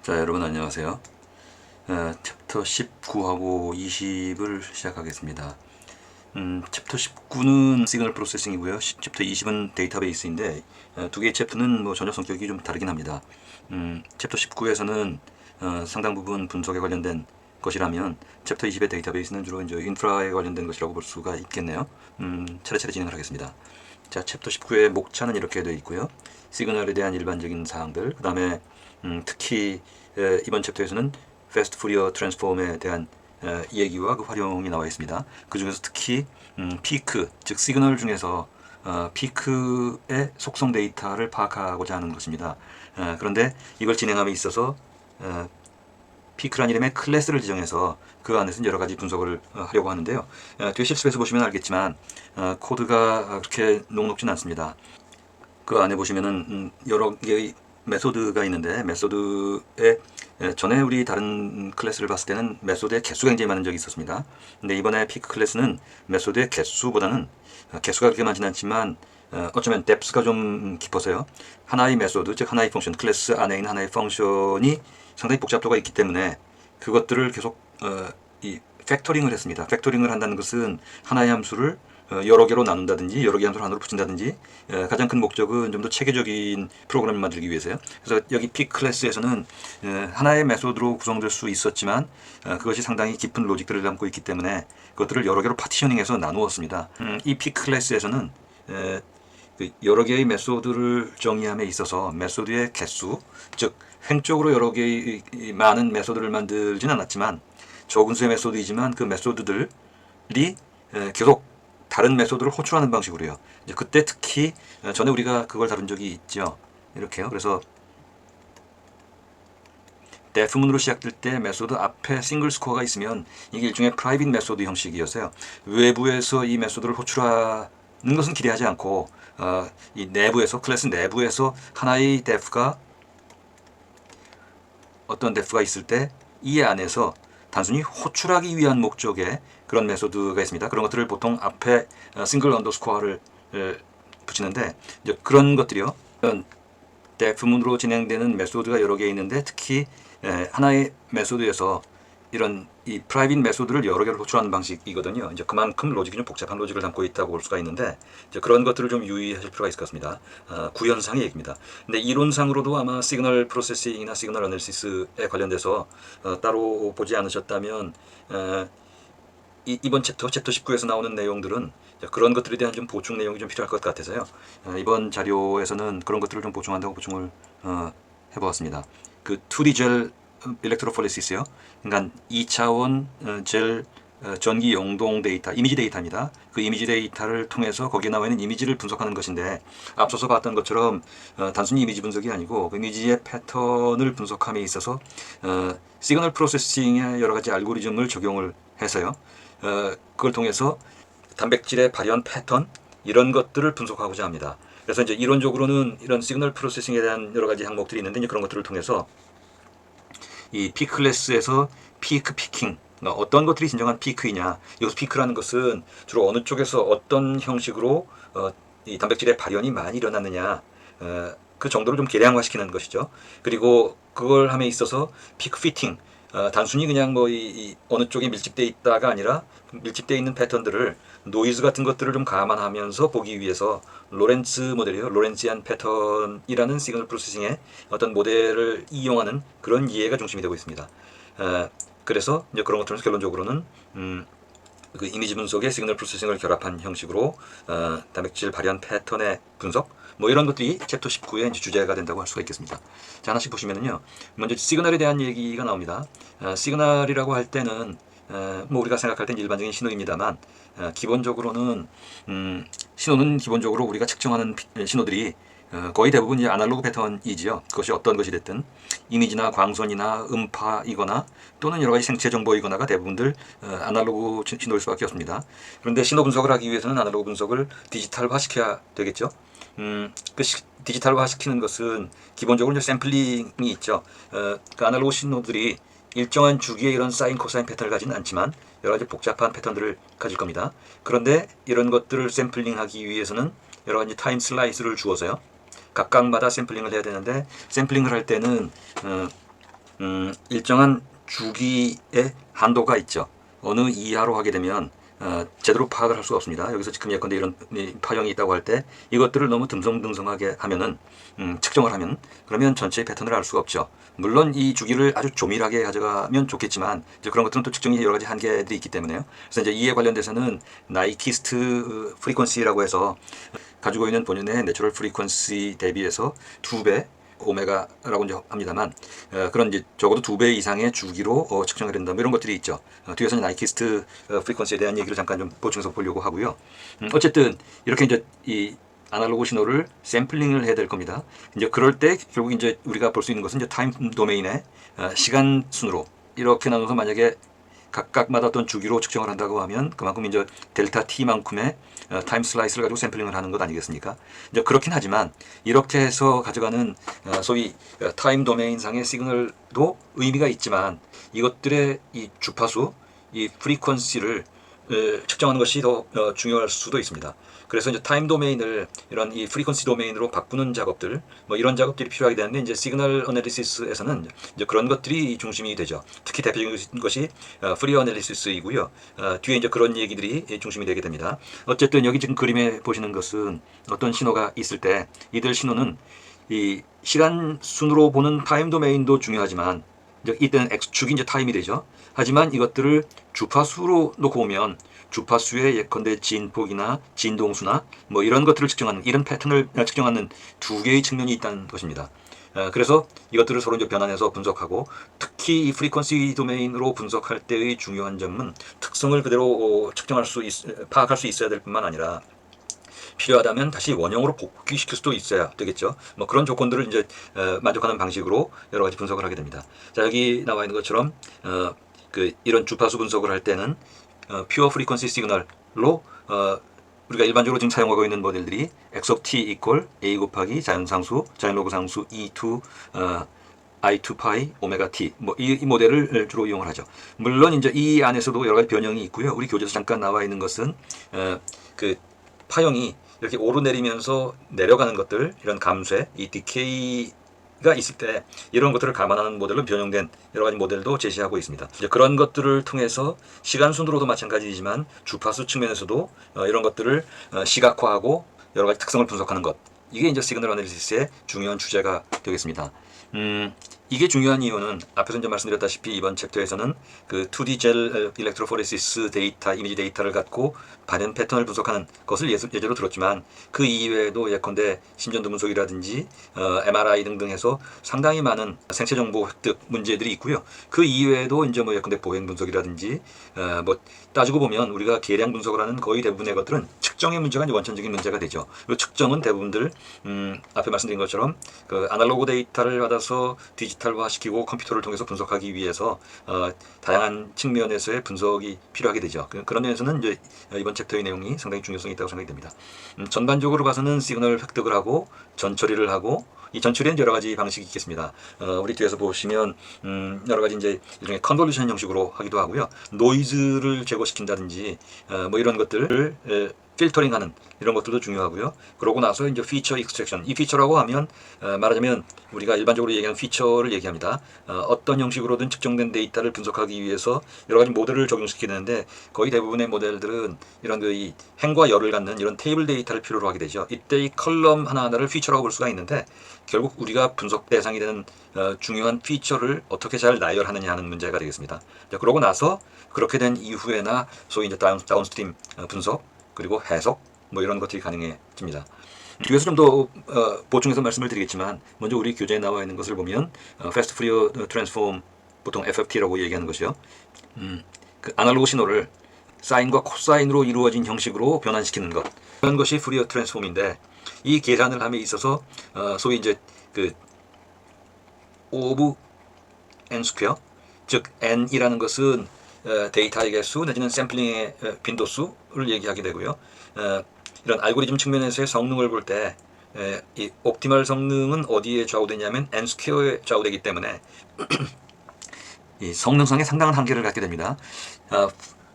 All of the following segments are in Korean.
자, 여러분 안녕하세요. 챕터 19하고 20을 시작하겠습니다. 챕터 19는 시그널 프로세싱이고요. 챕터 20은 데이터베이스인데 두 개의 챕터는 뭐 전혀 성격이 좀 다르긴 합니다. 챕터 19에서는 상당 부분 분석에 관련된 것이라면 챕터 20의 데이터베이스는 주로 이제 인프라에 관련된 것이라고 볼 수가 있겠네요. 차례차례 진행을 하겠습니다. 자, 챕터 19의 목차는 이렇게 되어 있고요. 시그널에 대한 일반적인 사항들, 그 다음에 특히 이번 챕터에서는 패스트 푸리어 트랜스폼에 대한 얘기와 그 활용이 나와 있습니다. 그 중에서 특히 피크, 즉 시그널 중에서 피크의 속성 데이터를 파악하고자 하는 것입니다. 그런데 이걸 진행함에 있어서 피크란 이름의 클래스를 지정해서 그 안에서 여러 가지 분석을 하려고 하는데요. 뒤에 실습에서 보시면 알겠지만 코드가 그렇게 녹록진 않습니다. 그 안에 보시면은 여러 개의 메소드가 있는데 메소드에 전에 우리 다른 클래스를 봤을 때는 메소드의 개수가 굉장히 많은 적이 있었습니다. 근데 이번에 피크 클래스는 메소드의 개수보다는 개수가 그렇게 많지는 않지만 어쩌면 뎁스가 좀 깊어서요. 하나의 메소드, 즉 하나의 펑션, 클래스 안에 있는 하나의 펑션이 상당히 복잡도가 있기 때문에 그것들을 계속 이 팩토링을 했습니다. 팩토링을 한다는 것은 하나의 함수를 여러 개로 나눈다든지 여러 개 함수를 하나로 붙인다든지 가장 큰 목적은 좀 더 체계적인 프로그램을 만들기 위해서요. 그래서 여기 P 클래스에서는 하나의 메소드로 구성될 수 있었지만 그것이 상당히 깊은 로직들을 담고 있기 때문에 그것들을 여러 개로 파티셔닝해서 나누었습니다. 이 P 클래스에서는 여러 개의 메소드를 정의함에 있어서 메소드의 개수, 즉 횡적으로 여러 개의 많은 메소드를 만들진 않았지만 적은 수의 메소드이지만 그 메소드들이 계속 다른 메소드를 호출하는 방식으로요. 이제 그때 특히 전에 우리가 그걸 다룬 적이 있죠. 이렇게요. 그래서 def문으로 시작될 때 메소드 앞에 싱글 스코어가 있으면 이게 일종의 프라이빗 메소드 형식이어서요. 외부에서 이 메소드를 호출하는 것은 기대하지 않고 이 내부에서 클래스 내부에서 하나의 def가 어떤 def가 있을 때 이 안에서 단순히 호출하기 위한 목적의 그런 메소드가 있습니다. 그런 것들을 보통 앞에 싱글 언더스코어를 붙이는데 이제 그런 것들이요. def문으로 진행되는 메소드가 여러 개 있는데 특히 하나의 메소드에서 이런 이 프라이빗 메소드를 여러 개를 호출하는 방식이거든요. 이제 그만큼 로직이 좀 복잡한 로직을 담고 있다고 볼 수가 있는데 이제 그런 것들을 좀 유의하실 필요가 있을 것 같습니다. 구현상의 얘기입니다. 근데 이론상으로도 아마 시그널 프로세싱이나 시그널 어널리시스에 관련돼서 따로 보지 않으셨다면 이번 챕터 19에서 나오는 내용들은 그런 것들에 대한 좀 보충 내용이 좀 필요할 것 같아서요. 이번 자료에서는 그런 것들을 좀 보충한다고 보충을 해보았습니다. 그 2D 젤 일렉트로폴리시스요. 그러니까 2차원 젤 전기 용동 데이터, 이미지 데이터입니다. 그 이미지 데이터를 통해서 거기에 나와 있는 이미지를 분석하는 것인데 앞서서 봤던 것처럼 단순히 이미지 분석이 아니고 그 이미지의 패턴을 분석함에 있어서 시그널 프로세싱의 여러 가지 알고리즘을 적용을 해서요. 그걸 통해서 단백질의 발현 패턴 이런 것들을 분석하고자 합니다. 그래서 이제 이론적으로는 이런 시그널 프로세싱에 대한 여러 가지 항목들이 있는데 이제 그런 것들을 통해서 이 P 클래스에서 피크 피킹 어떤 것들이 진정한 피크이냐. 여기서 피크라는 것은 주로 어느 쪽에서 어떤 형식으로 이 단백질의 발현이 많이 일어났느냐. 그 정도를 좀 계량화시키는 것이죠. 그리고 그걸 함에 있어서 피크 피팅 단순히 그냥 뭐 이 어느 쪽에 밀집되어 있다가 아니라 밀집되어 있는 패턴들을 노이즈 같은 것들을 좀 감안하면서 보기 위해서 로렌츠 모델이요. 로렌지안 패턴이라는 시그널 프로세싱의 어떤 모델을 이용하는 그런 이해가 중심이 되고 있습니다. 그래서 이제 그런 것들은 결론적으로는 그 이미지 분석에 시그널 프로세싱을 결합한 형식으로 단백질 발현 패턴의 분석 뭐 이런 것들이 챕터 19의 이제 주제가 된다고 할 수가 있겠습니다. 자, 하나씩 보시면은요. 먼저 시그널에 대한 얘기가 나옵니다. 시그널이라고 할 때는 뭐 우리가 생각할 땐 일반적인 신호입니다만 기본적으로는 신호는 기본적으로 우리가 측정하는 신호들이 거의 대부분 이제 아날로그 패턴이지요. 그것이 어떤 것이 됐든 이미지나 광선이나 음파이거나 또는 여러 가지 생체 정보이거나가 대부분들 아날로그 신호일 수밖에 없습니다. 그런데 신호 분석을 하기 위해서는 아날로그 분석을 디지털화 시켜야 되겠죠. 그 디지털화 시키는 것은 기본적으로 이제 샘플링이 있죠. 그 아날로그 신호들이 일정한 주기의 이런 사인 코사인 패턴을 가지는 않지만 여러 가지 복잡한 패턴들을 가질 겁니다. 그런데 이런 것들을 샘플링하기 위해서는 여러 가지 타임 슬라이스를 주어서요. 각각마다 샘플링을 해야 되는데 샘플링을 할 때는 일정한 주기의 한도가 있죠. 어느 이하로 하게 되면 제대로 파악을 할 수가 없습니다. 여기서 지금 예컨대 이런 파형이 있다고 할 때 이것들을 너무 듬성듬성하게 하면은 측정을 하면 그러면 전체의 패턴을 알 수가 없죠. 물론 이 주기를 아주 조밀하게 가져가면 좋겠지만 이제 그런 것들은 또 측정이 여러 가지 한계들이 있기 때문에요. 그래서 이제 이에 관련돼서는 나이키스트 프리퀀시라고 해서 가지고 있는 본연의 내추럴 프리퀀시 대비해서 2배 오메가라고 이제 합니다만 그런 이제 적어도 2배 이상의 주기로 측정해야 된다. 뭐 이런 것들이 있죠. 뒤에서는 나이키스트 프리퀀시에 대한 얘기를 잠깐 좀 보충해서 보려고 하고요. 어쨌든 이렇게 이제 이 아날로그 신호를 샘플링을 해야 될 겁니다. 이제 그럴 때 결국 이제 우리가 볼 수 있는 것은 이제 타임 도메인의 시간 순으로 이렇게 나눠서 만약에 각각마다 어떤 주기로 측정을 한다고 하면 그만큼 이제 델타 t만큼의 타임 슬라이스를 가지고 샘플링을 하는 것 아니겠습니까? 이제 그렇긴 하지만 이렇게 해서 가져가는 소위 타임 도메인상의 시그널도 의미가 있지만 이것들의 이 주파수, 이 프리퀀시를 측정하는 것이 더 중요할 수도 있습니다. 그래서 이제 타임 도메인을 이런 이 프리퀀시 도메인으로 바꾸는 작업들, 뭐 이런 작업들이 필요하게 되는데 이제 시그널 어널리시스에서는 이제 그런 것들이 중심이 되죠. 특히 대표적인 것이 프리 어널리시스이고요. 뒤에 이제 그런 얘기들이 중심이 되게 됩니다. 어쨌든 여기 지금 그림에 보시는 것은 어떤 신호가 있을 때 이들 신호는 이 시간 순으로 보는 타임 도메인도 중요하지만 이제 이때는 X축이 이제 타임이 되죠. 하지만 이것들을 주파수로 놓고 보면 주파수의 예컨대 진폭이나 진동수나 뭐 이런 것들을 측정하는 이런 패턴을 측정하는 두 개의 측면이 있다는 것입니다. 그래서 이것들을 서로 이제 변환해서 분석하고 특히 이 프리퀀시 도메인으로 분석할 때의 중요한 점은 특성을 그대로 파악할 수 있어야 될 뿐만 아니라 필요하다면 다시 원형으로 복귀시킬 수도 있어야 되겠죠. 뭐 그런 조건들을 이제 만족하는 방식으로 여러 가지 분석을 하게 됩니다. 자, 여기 나와 있는 것처럼 이런 주파수 분석을 할 때는 퓨어 프리퀀시 시그널로 우리가 일반적으로 지금 사용하고 있는 모델들이 x of t equal a 곱하기 자연상수, 자연로그상수 e2 I2 파이 오메가 t 뭐 이 모델을 주로 이용을 하죠. 물론 이제 이 안에서도 여러 가지 변형이 있고요. 우리 교재에서 잠깐 나와 있는 것은 그 파형이 이렇게 오르내리면서 내려가는 것들, 이런 감쇄, 이 디케이가 있을 때 이런 것들을 감안하는 모델로 변형된 여러 가지 모델도 제시하고 있습니다. 이제 그런 것들을 통해서 시간 순으로도 마찬가지지만 주파수 측면에서도 이런 것들을 시각화하고 여러 가지 특성을 분석하는 것, 이게 이제 시그널 어널리시스의 중요한 주제가 되겠습니다. 이게 중요한 이유는 앞에서 이제 말씀드렸다시피 이번 챕터에서는 그 2D 젤 일렉트로포레시스 데이터, 이미지 데이터를 갖고 반응 패턴을 분석하는 것을 예제로 들었지만 그 이외에도 예컨대 심전도 분석이라든지 MRI 등등 해서 상당히 많은 생체 정보 획득 문제들이 있고요. 그 이외에도 이제 뭐 예컨대 보행 분석이라든지 뭐 따지고 보면 우리가 계량 분석을 하는 거의 대부분의 것들은 측정의 문제가 이제 원천적인 문제가 되죠. 그리고 측정은 대부분들 앞에 말씀드린 것처럼 그 아날로그 데이터를 받아서 디지털화 시키고 컴퓨터를 통해서 분석하기 위해서 다양한 측면에서의 분석이 필요하게 되죠. 그런 면에서는 이제 이번 챕터의 내용이 상당히 중요성이 있다고 생각이 됩니다. 전반적으로 봐서는 시그널 획득을 하고 전처리를 하고 이 전처리는 여러 가지 방식이 있겠습니다. 우리 뒤에서 보시면 여러 가지 이제 일종의 컨볼루션 형식으로 하기도 하고요. 노이즈를 제거시킨다든지 뭐 이런 것들을 필터링하는 이런 것들도 중요하고요. 그러고 나서 이제 피처 익스트랙션, 이 피처라고 하면 말하자면 우리가 일반적으로 얘기하는 피처를 얘기합니다. 어떤 형식으로든 측정된 데이터를 분석하기 위해서 여러 가지 모델을 적용시키게 되는데 거의 대부분의 모델들은 이런 이 행과 열을 갖는 이런 테이블 데이터를 필요로 하게 되죠. 이때 이 컬럼 하나하나를 피처라고 볼 수가 있는데 결국 우리가 분석 대상이 되는 중요한 피처를 어떻게 잘 나열하느냐 하는 문제가 되겠습니다. 자, 그러고 나서 그렇게 된 이후에나 소위 이제 다운스트림 분석 그리고 해석 뭐 이런 것들이 가능해집니다. 뒤에서 좀 더 보충해서 말씀을 드리겠지만 먼저 우리 교재에 나와 있는 것을 보면 Fast Fourier Transform, 보통 FFT라고 얘기하는 것이요. 그 아날로그 신호를 사인과 코사인으로 이루어진 형식으로 변환시키는 것, 그런 것이 푸리어 트랜스폼인데 이 계산을 함에 있어서 소위 이제 그 오브 n 스퀘어, 즉 n이라는 것은 데이터의 개수 내지는 샘플링의 빈도수를 얘기하게 되고요. 이런 알고리즘 측면에서의 성능을 볼 때 이 옵티멀 성능은 어디에 좌우되냐면 n 스퀘어에 좌우되기 때문에 이 성능상에 상당한 한계를 갖게 됩니다.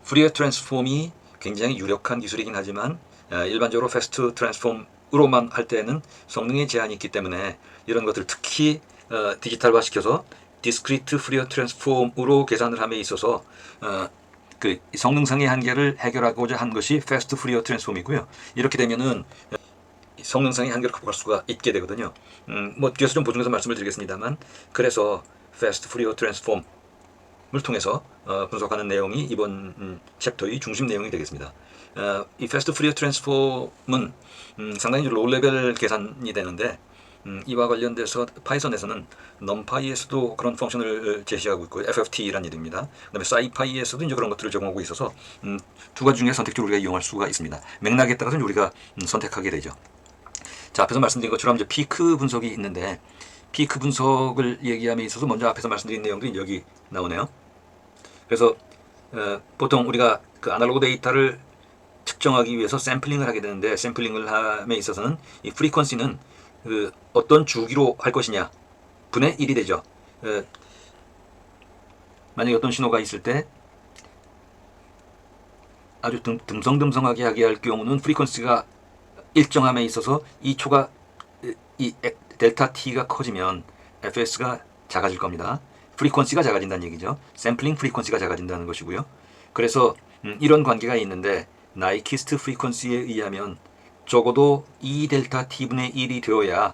푸리어 트랜스폼이 굉장히 유력한 기술이긴 하지만 일반적으로 패스트 트랜스폼으로만 할 때는 성능의 제한이 있기 때문에 이런 것들 특히 디지털화 시켜서 discrete Fourier transform으로 계산을 함에 있어서 그 성능상의 한계를 해결하고자 한 것이 fast Fourier transform이고요. 이렇게 되면은 성능상의 한계를 극복할 수가 있게 되거든요. 뭐 뒤에서 좀 보충해서 말씀을 드리겠습니다만, 그래서 fast Fourier transform을 통해서 분석하는 내용이 이번 챕터의 중심 내용이 되겠습니다. 이 fast Fourier transform은 상당히 로우 레벨 계산이 되는데, 이와 관련돼서 파이썬에서는 numpy에서도 그런 펑션을 제시하고 있고 FFT라는 이름입니다. 그다음에 scipy에서도 이제 그런 것들을 적용하고 있어서 두 가지 중에 선택적으로 우리가 이용할 수가 있습니다. 맥락에 따라서 우리가 선택하게 되죠. 자, 앞에서 말씀드린 것처럼 이제 피크 분석이 있는데, 피크 분석을 얘기함에 있어서 먼저 앞에서 말씀드린 내용들이 여기 나오네요. 그래서 보통 우리가 그 아날로그 데이터를 측정하기 위해서 샘플링을 하게 되는데, 샘플링을 함에 있어서는 이 프리퀀시는 그 어떤 주기로 할 것이냐 분의 1이 되죠. 만약에 어떤 신호가 있을 때 아주 듬성듬성하게 하게 할 경우는 프리퀀시가 일정함에 있어서 이 초가 이 델타 t가 커지면 fs가 작아질 겁니다. 프리퀀시가 작아진다는 얘기죠. 샘플링 프리퀀시가 작아진다는 것이고요. 그래서 이런 관계가 있는데, 나이키스트 프리퀀시에 의하면 적어도 2 델타 t분의 1이 되어야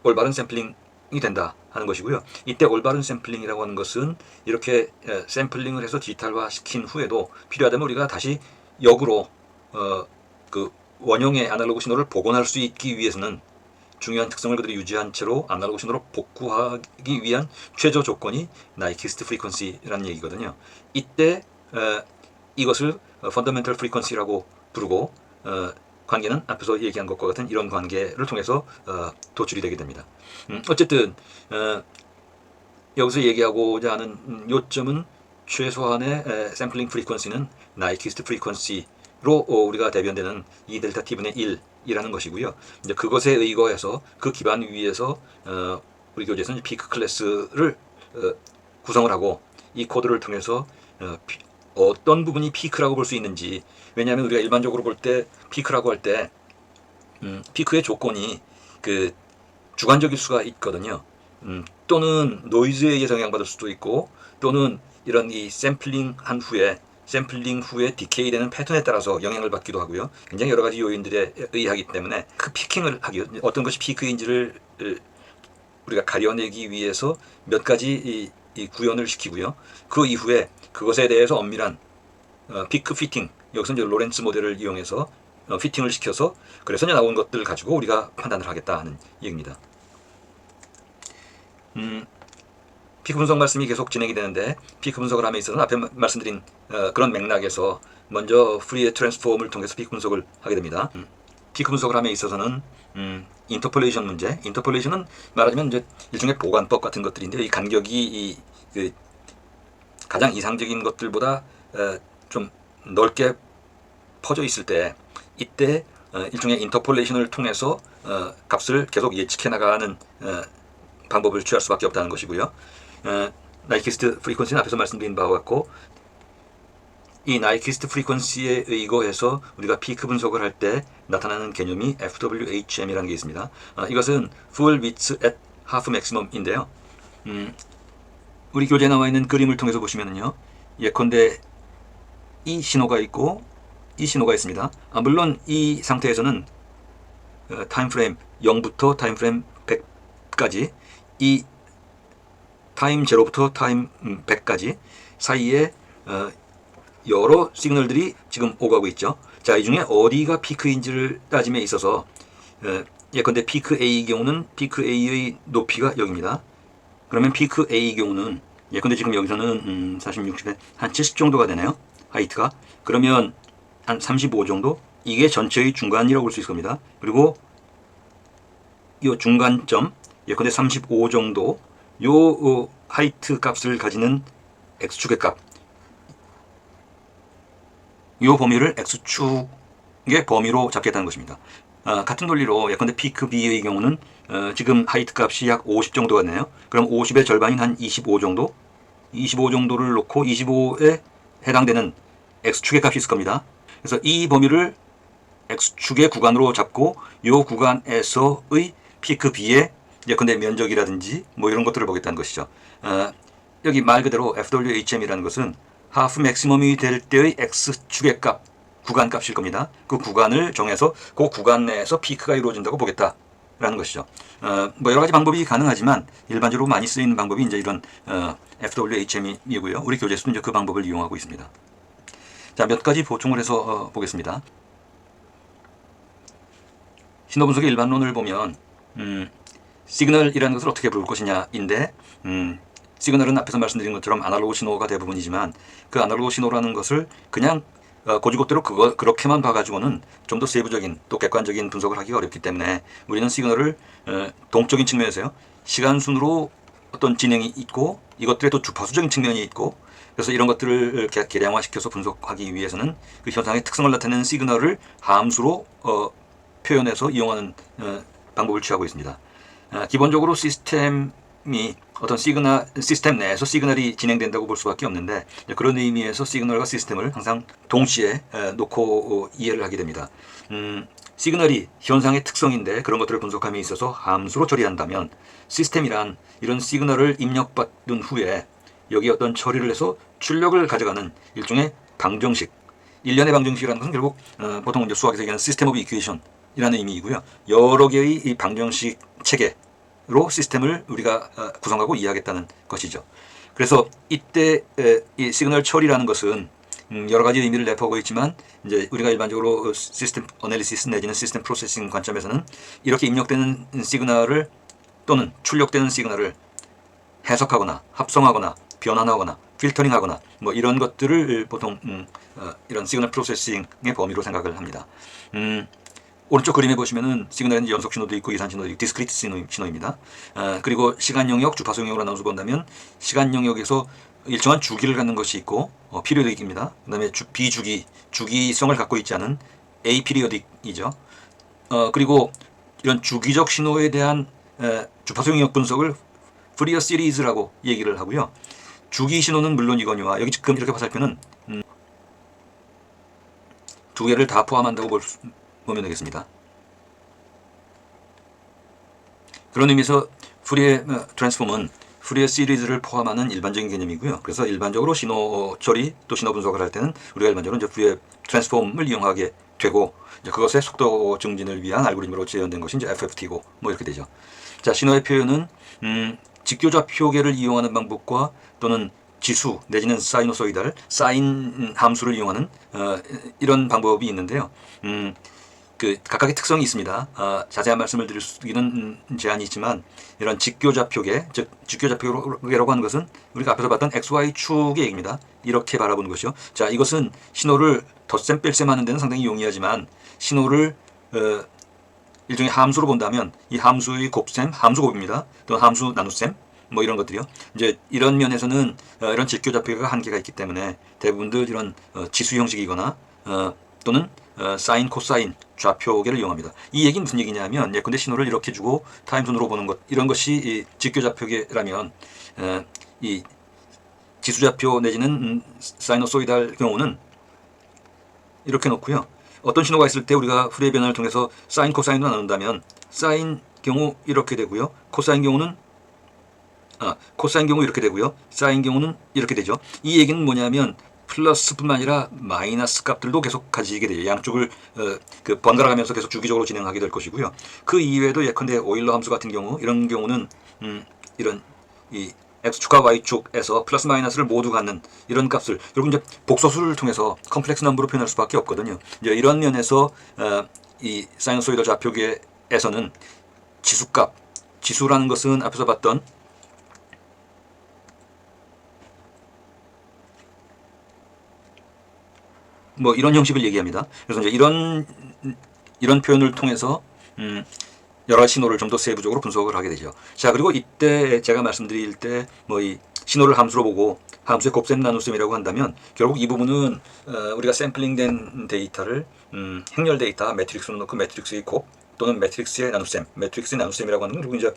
올바른 샘플링이 된다 하는 것이고요. 이때 올바른 샘플링이라고 하는 것은 이렇게 샘플링을 해서 디지털화 시킨 후에도 필요하다면 우리가 다시 역으로 그 원형의 아날로그 신호를 복원할 수 있기 위해서는 중요한 특성을 그대로 유지한 채로 아날로그 신호로 복구하기 위한 최저 조건이 나이키스트 프리퀀시라는 얘기거든요. 이때 이것을 펀더멘털 프리퀀시라고 부르고, 관계는 앞에서 얘기한 것과 같은 이런 관계를 통해서 도출이 되게 됩니다. 어쨌든 여기서 얘기하고자 하는 요점은 최소한의 샘플링 프리퀀시는 나이키스트 프리퀀시로 우리가 대변되는 2 델타 t분의 1이라는 것이고요. 이제 그것에 의거해서 그 기반 위에서 우리 교재에서는 피크 클래스를 구성을 하고, 이 코드를 통해서 어떤 부분이 피크라고 볼 수 있는지, 왜냐하면 우리가 일반적으로 볼 때 피크라고 할 때 피크의 조건이 그 주관적일 수가 있거든요. 또는 노이즈에 의해서 영향받을 수도 있고, 또는 이런 이 샘플링 후에 디케이되는 패턴에 따라서 영향을 받기도 하고요. 굉장히 여러 가지 요인들에 의하기 때문에 그 피킹을 어떤 것이 피크인지를 우리가 가려내기 위해서 몇 가지 이 구현을 시키고요. 그 이후에 그것에 대해서 엄밀한 피크 피팅, 여기서 이제 로렌츠 모델을 이용해서 피팅을 시켜서 그래서 나온 것들을 가지고 우리가 판단을 하겠다 하는 얘기입니다. 피크 분석 말씀이 계속 진행이 되는데, 피크 분석을 함에 있어서는 앞에 말씀드린 그런 맥락에서 먼저 프리에 트랜스폼을 통해서 피크 분석을 하게 됩니다. 피크 분석을 함에 있어서는 인터폴레이션 문제, 인터폴레이션은 말하자면 이제 일종의 보관법 같은 것들인데, 이 간격이 그 가장 이상적인 것들보다 좀 넓게 퍼져 있을 때, 이때 일종의 인터폴레이션을 통해서 값을 계속 예측해 나가는 방법을 취할 수밖에 없다는 것이고요. 나이키스트 프리퀀시는 앞에서 말씀드린 바와 같고, 이 나이키스트 프리퀀시에 의거해서 우리가 피크 분석을 할 때 나타나는 개념이 FWHM이라는 게 있습니다. 이것은 Full Width at Half Maximum인데요. 우리 교재에 나와 있는 그림을 통해서 보시면요, 예컨대 이 신호가 있고 이 신호가 있습니다. 물론 이 상태에서는 타임프레임 0부터 타임프레임 100까지, 이 타임 0부터 타임 100까지 사이에 여러 시그널들이 지금 오가고 있죠. 자, 이 중에 어디가 피크인지를 따짐에 있어서 예컨대 피크 A의 경우는 피크 A의 높이가 여기입니다. 그러면 피크 A의 경우는 예컨대 지금 여기서는 40, 60에 한 70 정도가 되네요. 하이트가. 그러면 한 35 정도? 이게 전체의 중간이라고 볼 수 있을 겁니다. 그리고 이 중간점, 예컨대 35 정도, 요 하이트 값을 가지는 X축의 값, 이 범위를 X축의 범위로 잡겠다는 것입니다. 같은 논리로 예컨대 피크 B의 경우는 지금 하이트 값이 약 50 정도가 되네요. 그럼 50의 절반인 한 25 정도, 25 정도를 놓고 25에 해당되는 X축의 값이 있을 겁니다. 그래서 이 범위를 X축의 구간으로 잡고 이 구간에서의 피크 B의 예컨대 면적이라든지 뭐 이런 것들을 보겠다는 것이죠. 여기 말 그대로 FWHM이라는 것은 하프 맥시멈이 될 때의 X축의 값, 구간 값일 겁니다. 그 구간을 정해서 그 구간 내에서 피크가 이루어진다고 보겠다라는 것이죠. 뭐 여러 가지 방법이 가능하지만 일반적으로 많이 쓰이는 방법이 이제 이런 FWHM이고요. 우리 교재에서도 이제 그 방법을 이용하고 있습니다. 자, 몇 가지 보충을 해서 보겠습니다. 신호 분석의 일반론을 보면 시그널이라는 것을 어떻게 부를 것이냐인데 시그널은 앞에서 말씀드린 것처럼 아날로그 신호가 대부분이지만 그 아날로그 신호라는 것을 그냥 고지고대로 그렇게만 봐가지고는 좀 더 세부적인 또 객관적인 분석을 하기가 어렵기 때문에 우리는 시그널을 동적인 측면에서요, 시간순으로 어떤 진행이 있고 이것들의 또 주파수적인 측면이 있고, 그래서 이런 것들을 계량화시켜서 분석하기 위해서는 그 현상의 특성을 나타내는 시그널을 함수로 표현해서 이용하는 방법을 취하고 있습니다. 기본적으로 시스템이 어떤 시스템 내에서 시그널이 진행된다고 볼 수밖에 없는데, 그런 의미에서 시그널과 시스템을 항상 동시에 놓고 이해를 하게 됩니다. 시그널이 현상의 특성인데 그런 것들을 분석함에 있어서 함수로 처리한다면, 시스템이란 이런 시그널을 입력받은 후에 여기 어떤 처리를 해서 출력을 가져가는 일종의 방정식, 일련의 방정식이라는 것은 결국 보통 이제 수학에서 얘기하는 시스템 오브 이퀘이션이라는 의미이고요. 여러 개의 이 방정식 체계로 시스템을 우리가 구성하고 이해하겠다는 것이죠. 그래서 이때 이 시그널 처리라는 것은 여러 가지 의미를 내포하고 있지만, 이제 우리가 일반적으로 시스템 어널리시스 내지는 시스템 프로세싱 관점에서는 이렇게 입력되는 시그널을 또는 출력되는 시그널을 해석하거나 합성하거나 변환하거나 필터링하거나 뭐 이런 것들을 보통 이런 시그널 프로세싱의 범위로 생각을 합니다. 오른쪽 그림에 보시면은 시그널에는 연속 신호도 있고 이산 신호도 있고 디스크리트 신호입니다. 그리고 시간 영역, 주파수 영역으로 나눠서 본다면 시간 영역에서 일정한 주기를 갖는 것이 있고 피리오딕입니다. 그 다음에 비주기, 주기성을 갖고 있지 않은 에이피리오딕이죠. 그리고 이런 주기적 신호에 대한 주파수 영역 분석을 프리어 시리즈라고 얘기를 하고요. 주기 신호는 물론이거니와 여기 지금 이렇게 화살표는 두 개를 다 포함한다고 보면 되겠습니다. 그런 의미에서 푸리에 트랜스폼은 푸리에 시리즈를 포함하는 일반적인 개념이고요. 그래서 일반적으로 신호 처리 또 신호 분석을 할 때는 우리가 일반적으로 이제 푸리에 트랜스폼을 이용하게 되고, 이제 그것의 속도 증진을 위한 알고리즘으로 재현된 것이 이제 FFT고 뭐 이렇게 되죠. 자, 신호의 표현은 직교좌표계를 이용하는 방법과 또는 지수 내지는 사이노소이달, 사인 함수를 이용하는 이런 방법이 있는데요. 그 각각의 특성이 있습니다. 자세한 말씀을 드리기는 제한이 있지만, 이런 직교좌표계, 즉 직교좌표계라고 하는 것은 우리가 앞에서 봤던 XY축의 얘기입니다. 이렇게 바라보는 것이요. 자, 이것은 신호를 덧셈 뺄셈 하는 데는 상당히 용이하지만, 신호를 일종의 함수로 본다면 이 함수의 곱셈, 함수곱입니다. 또는 함수 나눗셈, 뭐 이런 것들이요. 이제 이런 면에서는 이런 직교좌표계가 한계가 있기 때문에 대부분들 이런 지수 형식이거나 또는 사인, 코사인 좌표계를 이용합니다. 이 얘기는 무슨 얘기냐면, 예컨대 신호를 이렇게 주고 타임순으로 보는 것, 이런 것이 직교좌표계라면 이 지수좌표 내지는 사이노소이달 경우는 이렇게 놓고요. 어떤 신호가 있을 때 우리가 푸리에 변환을 통해서 사인, 코사인으로 나눈다면 사인 경우 이렇게 되고요. 코사인 경우는 코사인 경우 이렇게 되고요. 사인 경우는 이렇게 되죠. 이 얘기는 뭐냐면 플러스뿐만 아니라 마이너스 값들도 계속 가지게 돼요. 양쪽을 그 번갈아가면서 계속 주기적으로 진행하게 될 것이고요. 그 이외에도 예컨대 오일러 함수 같은 경우, 이런 경우는 이런 이 x축과 y축에서 플러스 마이너스를 모두 갖는 이런 값을 결국 이제 복소수를 통해서 컴플렉스 넘버로 표현할 수밖에 없거든요. 이제 이런 면에서 이 사이노소이달 좌표계에서는 지수값, 지수라는 것은 앞에서 봤던 뭐 이런 형식을 얘기합니다. 그래서 이제 이런 표현을 통해서 여러 신호를 좀 더 세부적으로 분석을 하게 되죠. 자, 그리고 이때 제가 말씀드릴 때 뭐 이 신호를 함수로 보고 함수의 곱셈 나눗셈이라고 한다면, 결국 이 부분은 우리가 샘플링된 데이터를 행렬 데이터 매트릭스로 놓고 매트릭스의 곱, 또는 매트릭스의 나눗셈, 매트릭스의 나눗셈이라고 하는 건 그리고 이제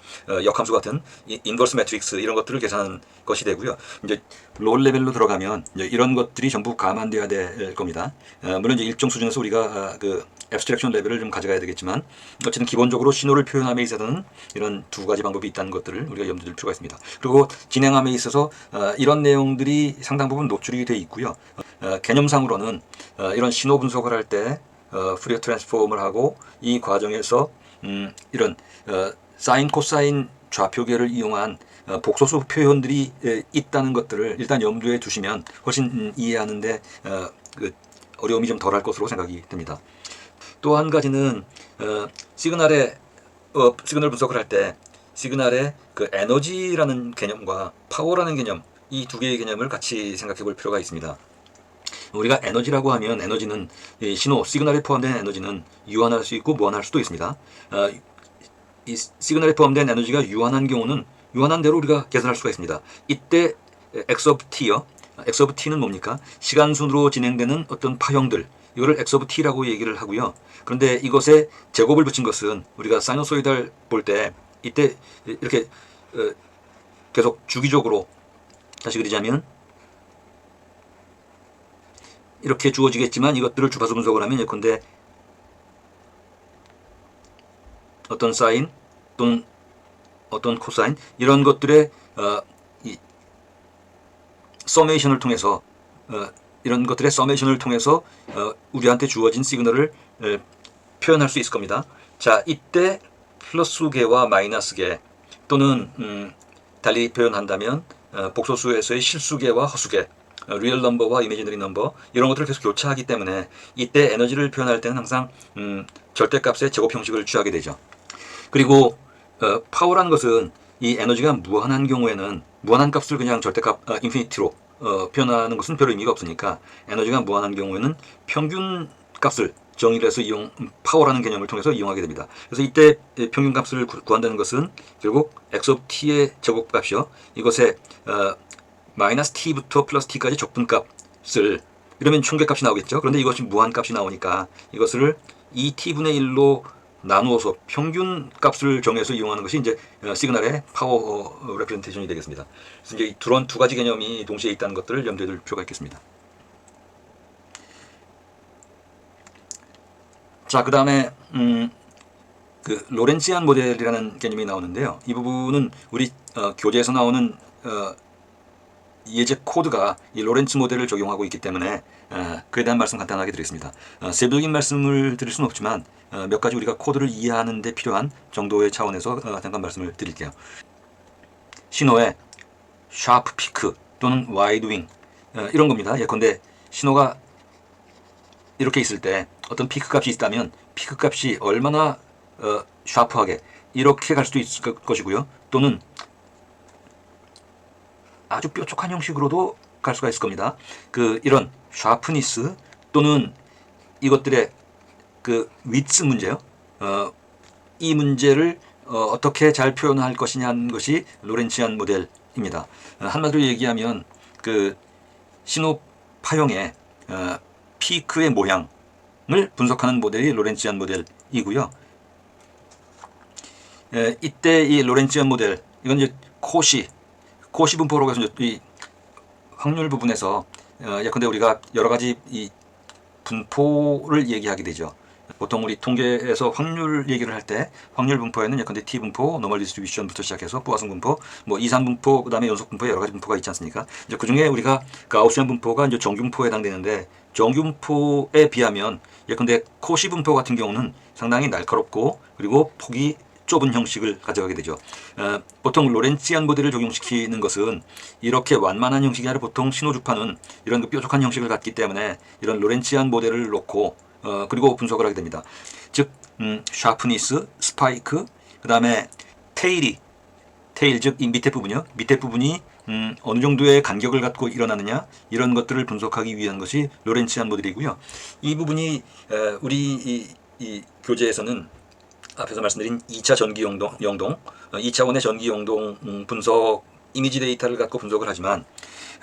역함수 같은 인버스 매트릭스 이런 것들을 계산하는 것이 되고요. 이제 로우 레벨로 들어가면 이제 이런 것들이 전부 감안돼야 될 겁니다. 물론 이제 일정 수준에서 우리가 그 앱스트랙션 레벨을 좀 가져가야 되겠지만 어쨌든 기본적으로 신호를 표현함에 있어서는 이런 두 가지 방법이 있다는 것들을 우리가 염두에 둘 필요가 있습니다. 그리고 진행함에 있어서 이런 내용들이 상당 부분 노출이 되어 있고요. 개념상으로는 이런 신호 분석을 할 때 푸리어 트랜스폼을 하고 이 과정에서 이런 사인 코사인 좌표계를 이용한 복소수 표현들이 있다는 것들을 일단 염두에 두시면 훨씬 이해하는데 그 어려움이 좀 덜할 것으로 생각이 듭니다. 또 한 가지는 시그널 분석을 할 때 시그널의 그 에너지라는 개념과 파워라는 개념 이 두 개의 개념을 같이 생각해 볼 필요가 있습니다. 우리가 에너지라고 하면 에너지는 이 신호, 시그널에 포함된 에너지는 유한할 수 있고 무한할 수도 있습니다. 이 시그널에 포함된 에너지가 유한한 경우는 유한한 대로 우리가 계산할 수가 있습니다. 이때 x of t요. x of t는 뭡니까? 시간 순으로 진행되는 어떤 파형들 이거를 x of t라고 얘기를 하고요. 그런데 이것에 제곱을 붙인 것은 우리가 사이노소이달 볼 때 이때 이렇게 계속 주기적으로 다시 그리자면 이렇게 주어지겠지만 이것들을 주파수 분석을 하면 예컨대 어떤 사인 또는 어떤 코사인 이런 것들의 이 서메이션을 통해서 이런 것들의 서메이션을 통해서 우리한테 주어진 시그널을 표현할 수 있을 겁니다. 자, 이때 플러스계와 마이너스계 또는 달리 표현한다면 복소수에서의 실수계와 허수계 리얼 넘버와 이미지너리 넘버 이런 것들을 계속 교차하기 때문에 이때 에너지를 표현할 때는 항상 절대값의 제곱 형식을 취하게 되죠. 그리고 파워라는 것은 이 에너지가 무한한 경우에는 무한한 값을 그냥 절대값 인피니티로 표현하는 것은 별 의미가 없으니까 에너지가 무한한 경우에는 평균 값을 정의를 해서 파워라는 개념을 통해서 이용하게 됩니다. 그래서 이때 평균 값을 구한다는 것은 결국 x of t의 제곱값이요. 이것에 마이너스 t부터 플러스 t까지 적분값을 이러면 총계값이 나오겠죠. 그런데 이것이 무한값이 나오니까 이것을 2t분의 1로 나누어서 평균 값을 정해서 이용하는 것이 이제 시그널의 파워 레프레젠테이션이 되겠습니다. 그래서 이제 이런 두 가지 개념이 동시에 있다는 것들을 염두에 둘 필요가 있겠습니다. 자, 그 다음에 그 로렌치안 모델이라는 개념이 나오는데요. 이 부분은 우리 교재에서 나오는 예제 코드가 이 로렌츠 모델을 적용하고 있기 때문에 그에 대한 말씀 간단하게 드리겠습니다. 세부적인 말씀을 드릴 수는 없지만 몇 가지 우리가 코드를 이해하는 데 필요한 정도의 차원에서 잠깐 말씀을 드릴게요. 신호의 샤프 피크 또는 와이드 윙 이런 겁니다. 예컨대 신호가 이렇게 있을 때 어떤 피크 값이 있다면 피크 값이 얼마나 샤프하게 이렇게 갈 수도 있을 것이고요. 또는 아주 뾰족한 형식으로도 갈 수가 있을 겁니다. 이런 샤프니스 또는 이것들의 그 위츠 문제요. 이 문제를 어떻게 잘 표현할 것이냐는 것이 로렌치안 모델입니다. 한마디로 얘기하면 그 신호 파형의 피크의 모양을 분석하는 모델이 로렌치안 모델이고요. 이때 이 로렌치안 모델 이건 이제 코시 분포라고 해서 이 확률 부분에서 예컨대 우리가 여러 가지 이 분포를 얘기하게 되죠. 보통 우리 통계에서 확률 얘기를 할 때 확률 분포에는 예컨대 T 분포, 노멀 디스트리뷰션부터 시작해서 부하성 분포, 뭐 이산 분포, 그다음에 연속 분포 여러 가지 분포가 있지 않습니까? 이제 그 중에 우리가 가우시안 분포가 이제 정규 분포에 해당되는데 정규 분포에 비하면 예컨대 코시 분포 같은 경우는 상당히 날카롭고 그리고 폭이 좁은 형식을 가져가게 되죠. 보통 로렌치안 모델을 적용시키는 것은 이렇게 완만한 형식이 아니라 보통 신호주파는 이런 뾰족한 형식을 갖기 때문에 이런 로렌치안 모델을 놓고 그리고 분석을 하게 됩니다. 즉 샤프니스, 스파이크, 그 다음에 테일 즉 이 밑에 부분이요. 밑에 부분이 어느 정도의 간격을 갖고 일어나느냐 이런 것들을 분석하기 위한 것이 로렌치안 모델이고요. 이 부분이 우리 이 교재에서는 앞에서 말씀드린 2차 전기 영동 2차원의 전기 영동 분석 이미지 데이터를 갖고 분석을 하지만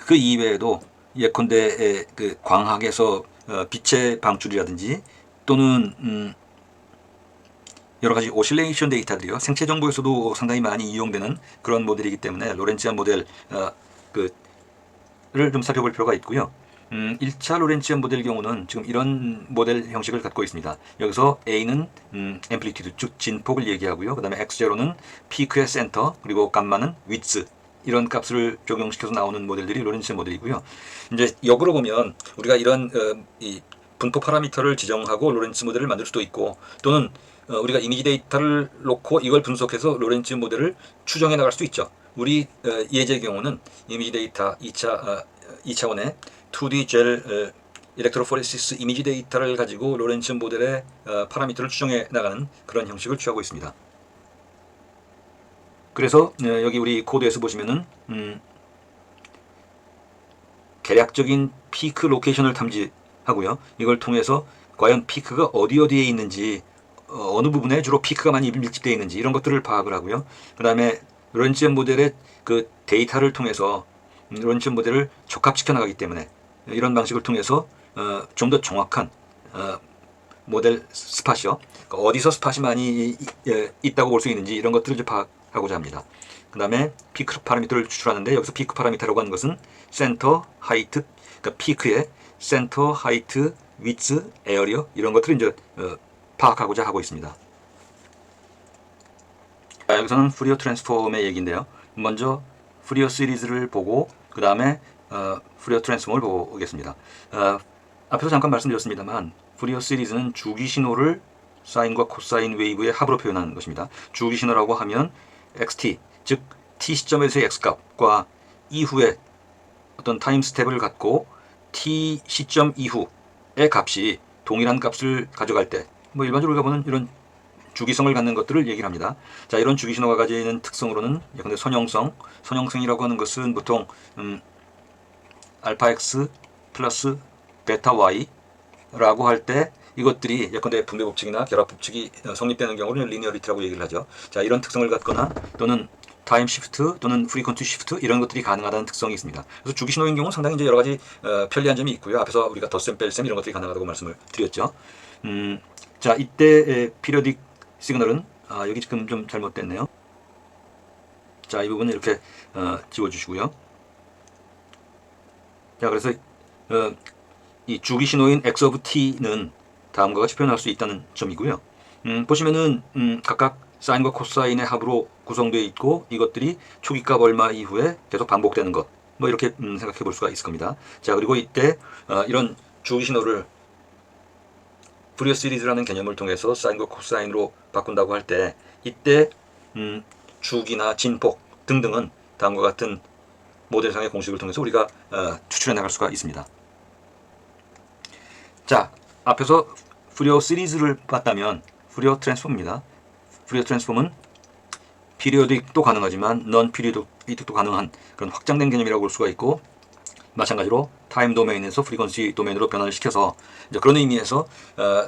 그 이외에도 예컨대 그 광학에서 빛의 방출이라든지 또는 여러 가지 오실레이션 데이터들이요. 생체 정보에서도 상당히 많이 이용되는 그런 모델이기 때문에 로렌치안 모델 를 좀 살펴볼 필요가 있고요. 1차 로렌치안 모델 경우는 지금 이런 모델 형식을 갖고 있습니다. 여기서 A는 앰플리튜드 즉 진폭을 얘기하고요. 그 다음에 X0는 피크의 센터, 그리고 감마는 위츠, 이런 값을 적용시켜서 나오는 모델들이 로렌치안 모델이고요. 이제 역으로 보면 우리가 이런 이 분포 파라미터를 지정하고 로렌츠 모델을 만들 수도 있고, 또는 우리가 이미지 데이터를 놓고 이걸 분석해서 로렌츠 모델을 추정해 나갈 수도 있죠. 우리 예제 경우는 이미지 데이터 2차원의 2D 젤 일렉트로포레시스 이미지 데이터를 가지고 로렌츠 모델의 파라미터를 추정해 나가는 그런 형식을 취하고 있습니다. 그래서 여기 우리 코드에서 보시면은 계략적인 피크 로케이션을 탐지하고요. 이걸 통해서 과연 피크가 어디에 있는지, 어느 부분에 주로 피크가 많이 밀집되어 있는지 이런 것들을 파악을 하고요. 그 다음에 로렌치안 모델의 그 데이터를 통해서 로렌치안 모델을 적합시켜 나가기 때문에 이런 방식을 통해서 좀 더 정확한 모델 스팟이요. 그러니까 어디서 스팟이 많이 있다고 볼 수 있는지 이런 것들을 이제 파악하고자 합니다. 그 다음에 피크 파라미터를 추출하는데, 여기서 피크 파라미터라고 하는 것은 센터, 하이트, 그러니까 피크의 센터, 하이트, 위츠, 에어리어 이런 것들을 이제 파악하고자 하고 있습니다. 여기서는 푸리어 트랜스폼의 얘기인데요. 먼저 푸리어 시리즈를 보고 그 다음에 푸리어 트랜스폼을 보겠습니다. 앞에서 잠깐 말씀드렸습니다만 푸리어 시리즈는 주기 신호를 사인과 코사인 웨이브의 합으로 표현하는 것입니다. 주기 신호라고 하면 xt, 즉 t 시점에서의 x값과 이후에 어떤 타임 스텝을 갖고 t 시점 이후의 값이 동일한 값을 가져갈 때, 뭐 일반적으로 우리가 보는 이런 주기성을 갖는 것들을 얘기를 합니다. 자, 이런 주기 신호가 가지는 특성으로는 예컨대 선형성이라고 하는 것은 보통 알파 x 플러스 베타 y라고 할 때 이것들이 예컨대 분배 법칙이나 결합 법칙이 성립되는 경우는 리니어리티라고 얘기를 하죠. 자, 이런 특성을 갖거나 또는 타임 시프트 또는 프리퀀티 시프트 이런 것들이 가능하다는 특성이 있습니다. 그래서 주기 신호인 경우는 상당히 이제 여러 가지 편리한 점이 있고요. 앞에서 우리가 덧셈, 뺄셈 이런 것들이 가능하다고 말씀을 드렸죠. 자, 이때 피리오딕 시그널은 여기 지금 좀 잘못됐네요. 자, 이 부분은 이렇게 지워주시고요. 자, 그래서 이 주기 신호인 x of t는 다음과 같이 표현할 수 있다는 점이고요. 보시면은 각각 사인과 코사인의 합으로 구성되어 있고 이것들이 초기값 얼마 이후에 계속 반복되는 것, 뭐 이렇게 생각해 볼 수가 있을 겁니다. 자, 그리고 이때 이런 주기 신호를 푸리어 시리즈라는 개념을 통해서 사인과 코사인으로 바꾼다고 할 때 이때 주기나 진폭 등등은 다음과 같은 모델상의 공식을 통해서 우리가 추출해 나갈 수가 있습니다. 자, 앞에서 푸리어 시리즈를 봤다면 푸리어 트랜스폼입니다. 푸리어 트랜스폼은 피리오딕도 가능하지만 넌 피리오딕도 가능한 그런 확장된 개념이라고 볼 수가 있고, 마찬가지로 타임 도메인에서 프리퀀시 도메인으로 변환을 시켜서 이제 그런 의미에서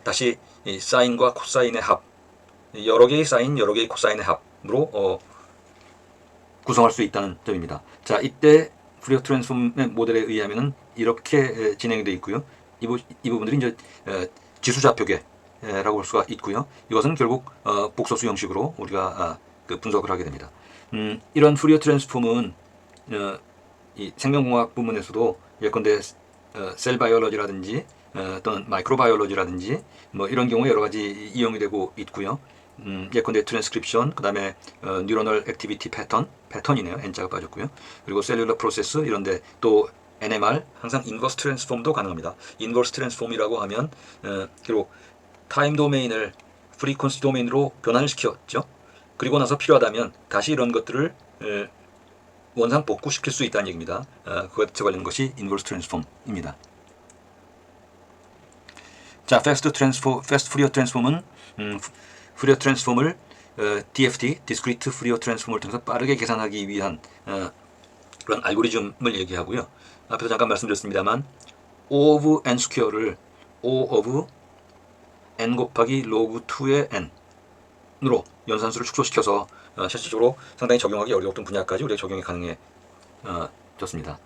다시 이 사인과 코사인의 합, 여러 개의 사인, 여러 개의 코사인의 합으로 구성할 수 있다는 점입니다. 자, 이때 푸리어 트랜스폼의 모델에 의하면은 이렇게 진행되어 있고요. 이 부분들이 이제 지수 좌표계라고 볼 수가 있고요. 이것은 결국 복소수 형식으로 우리가 그 분석을 하게 됩니다. 이런 푸리어 트랜스폼은 이 생명공학 부문에서도 예컨대 셀 바이올로지라든지 또는 마이크로바이올로지라든지 뭐 이런 경우에 여러 가지 이용이 되고 있고요. 예컨대 트랜스크립션, 그 다음에 뉴러널 액티비티 패턴이네요. N자가 빠졌고요. 그리고 셀룰러 프로세스 이런데 또 NMR, 항상 인버스 트랜스폼도 가능합니다. 인버스 트랜스폼이라고 하면 결국 타임 도메인을 프리퀀시 도메인으로 변환을 시켰죠. 그리고 나서 필요하다면 다시 이런 것들을 원상 복구시킬 수 있다는 얘기입니다. 그것에 관련된 것이 인버스 트랜스폼입니다. 자, 패스트 푸리어 트랜스폼은 푸리어 트랜스폼을 DFT, 디스크리트 푸리어 트랜스폼을 통해서 빠르게 계산하기 위한 그런 알고리즘을 얘기하고요. 앞에서 잠깐 말씀드렸습니다만 O of n 스퀘어를 O of n 곱하기 로그 2의 n으로 연산수를 축소시켜서 실질적으로 상당히 적용하기 어려웠던 분야까지 우리가 적용이 가능해졌습니다.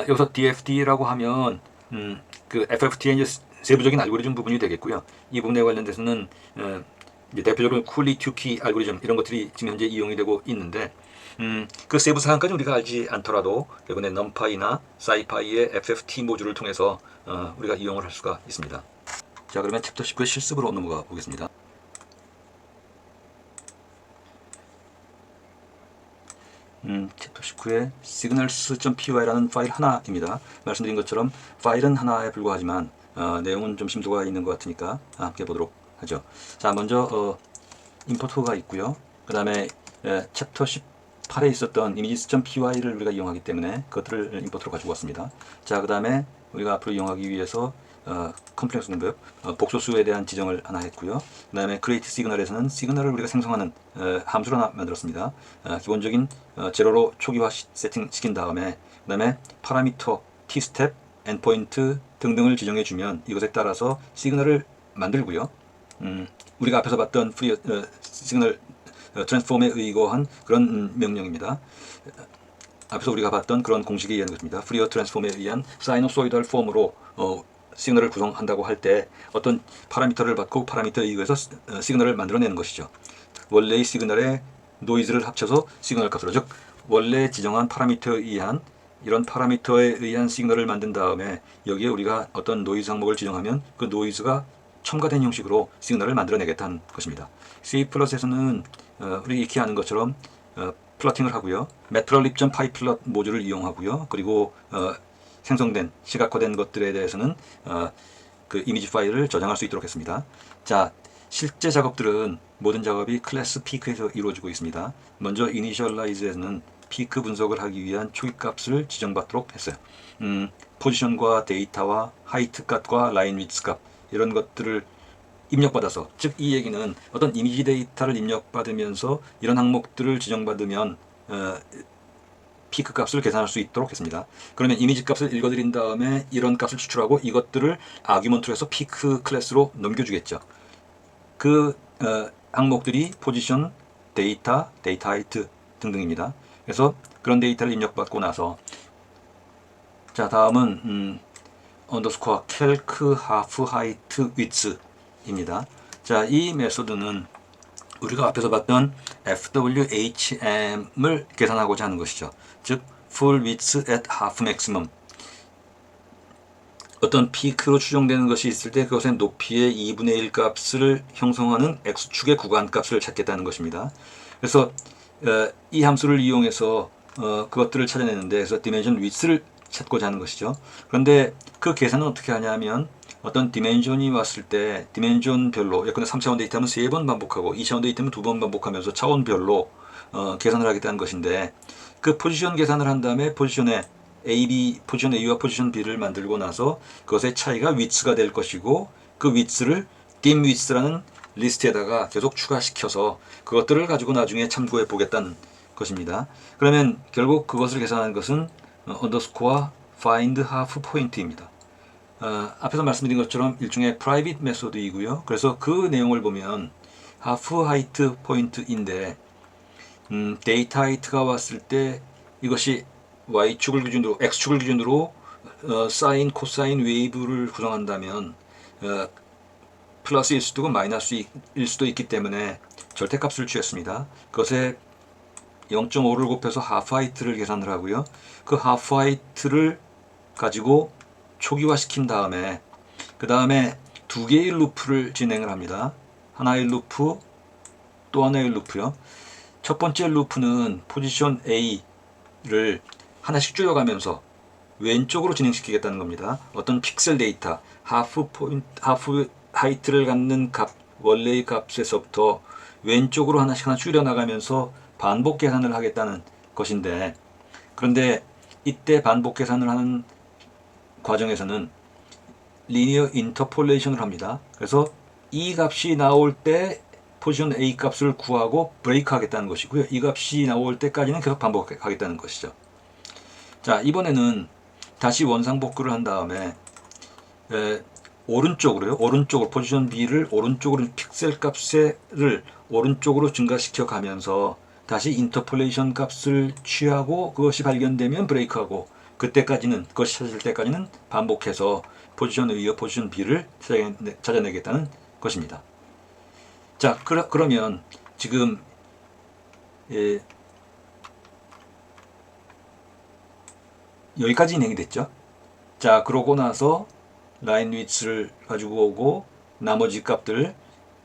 여기서 DFT라고 하면 그 FFT의 이제 세부적인 알고리즘 부분이 되겠고요. 이 부분에 관련돼서는 이제 대표적으로 쿨리-튜키 알고리즘 이런 것들이 지금 현재 이용이 되고 있는데 그 세부 사항까지 우리가 알지 않더라도 이번에 넘파이나 사이파이의 FFT 모듈을 통해서 우리가 이용을 할 수가 있습니다. 자, 그러면 챕터 19의 실습으로 넘어가 보겠습니다. 챕터 19의 signals.py라는 파일 하나입니다. 말씀드린 것처럼 파일은 하나에 불과하지만 내용은 좀 심도가 있는 것 같으니까 함께 보도록 하죠. 자, 먼저 임포트가 있고요. 그 다음에 챕터 18에 있었던 images.py를 우리가 이용하기 때문에 그것들을 임포트로 가지고 왔습니다. 자, 그 다음에 우리가 앞으로 이용하기 위해서 컴플렉스 능력, 복소수에 대한 지정을 하나 했고요. 그 다음에 create signal에서는 시그널을 우리가 생성하는 함수를 하나 만들었습니다. 기본적인 제로로 초기화 세팅 시킨 다음에 그 다음에 파라미터, tstep, endpoint 등등을 지정해 주면 이것에 따라서 시그널을 만들고요. 우리가 앞에서 봤던 프리 시그널 트랜스폼에 의거한 그런 명령입니다. 앞에서 우리가 봤던 그런 공식에 의한 것입니다. 프리어 트랜스폼에 의한 사이노소이달 폼으로 시그널을 구성한다고 할 때 어떤 파라미터를 받고 파라미터에 의해서 시그널을 만들어내는 것이죠. 원래의 시그널에 노이즈를 합쳐서 시그널 값으로, 즉 원래 지정한 파라미터에 의한 이런 파라미터에 의한 시그널을 만든 다음에 여기에 우리가 어떤 노이즈 항목을 지정하면 그 노이즈가 첨가된 형식으로 시그널을 만들어내겠다는 것입니다. C++에서는 우리 익히 아는 것처럼 플러팅을 하고요. matplotlib.py 플럿 모듈을 이용하고요. 그리고 생성된 시각화된 것들에 대해서는 그 이미지 파일을 저장할 수 있도록 했습니다. 자, 실제 작업들은 모든 작업이 클래스 피크에서 이루어지고 있습니다. 먼저 initialize에서는 피크 분석을 하기 위한 초기 값을 지정받도록 했어요. 포지션과 데이터와 하이트 값과 라인 위츠 값 이런 것들을 입력받아서, 즉 이 얘기는 어떤 이미지 데이터를 입력받으면서 이런 항목들을 지정받으면 피크 값을 계산할 수 있도록 했습니다. 그러면 이미지 값을 읽어드린 다음에 이런 값을 추출하고 이것들을 아규먼트로 해서 피크 클래스로 넘겨주겠죠. 그 항목들이 포지션, 데이터, 데이터 하이트 등등입니다. 그래서 그런 데이터를 입력받고 나서 자, 다음은 언더스코어 캘크 하프 하이트 위츠 입니다. 자, 이 메소드는 우리가 앞에서 봤던 FWHM을 계산하고자 하는 것이죠. 즉 full width at half maximum, 어떤 피크로 추정되는 것이 있을 때 그것의 높이의 2분의 1 값을 형성하는 x축의 구간 값을 찾겠다는 것입니다. 그래서 이 함수를 이용해서 그것들을 찾아내는데, 그래서 dimension width를 찾고자 하는 것이죠. 그런데 그 계산은 어떻게 하냐면 어떤 디멘전이 왔을 때 디멘전별로, 예컨대 3차원 데이터면 3번 반복하고 2차원 데이터면 2번 반복하면서 차원별로 계산을 하겠다는 것인데, 그 포지션 계산을 한 다음에 포지션에 A, 포지션 A와 포지션 B를 만들고 나서 그것의 차이가 위츠가 될 것이고, 그 위츠를 dim width라는 리스트에다가 계속 추가시켜서 그것들을 가지고 나중에 참고해 보겠다는 것입니다. 그러면 결국 그것을 계산하는 것은 underscore find half point입니다. 앞에서 말씀드린 것처럼 일종의 private 메소드이고요. 그래서 그 내용을 보면 half height point인데 데이터 하이트가 왔을 때 이것이 y축을 기준으로, x축을 기준으로 사인, 코사인 웨이브를 구성한다면 플러스일 수도 있고 마이너스일 수도 있기 때문에 절대값을 취했습니다. 그것에 0.5를 곱해서 하프 하이트를 계산을 하고요. 그 하프 하이트를 가지고 초기화 시킨 다음에 그 다음에 두 개의 루프를 진행을 합니다. 하나의 루프, 또 하나의 루프요. 첫 번째 루프는 포지션 A를 하나씩 줄여가면서 왼쪽으로 진행시키겠다는 겁니다. 어떤 픽셀 데이터, 하프 하이트를 갖는 값, 원래의 값에서부터 왼쪽으로 하나씩 하나 줄여나가면서 반복 계산을 하겠다는 것인데, 그런데 이때 반복 계산을 하는 과정에서는 리니어 인터폴레이션을 합니다. 그래서 이 값이 나올 때 포지션 A 값을 구하고 브레이크 하겠다는 것이고요. 이 값이 나올 때까지는 계속 반복하겠다는 것이죠. 자, 이번에는 다시 원상복구를 한 다음에 오른쪽으로 포지션 B를 오른쪽으로 픽셀 값을 오른쪽으로 증가시켜 가면서 다시 인터폴레이션 값을 취하고 그것이 발견되면 브레이크하고, 그때까지는, 그것이 찾을 때까지는 반복해서 포지션 A와 포지션 B를 찾아내겠다는 것입니다. 자, 그러면 지금 예, 여기까지 진행이 됐죠. 자, 그러고 나서 라인 위츠를 가지고 오고 나머지 값들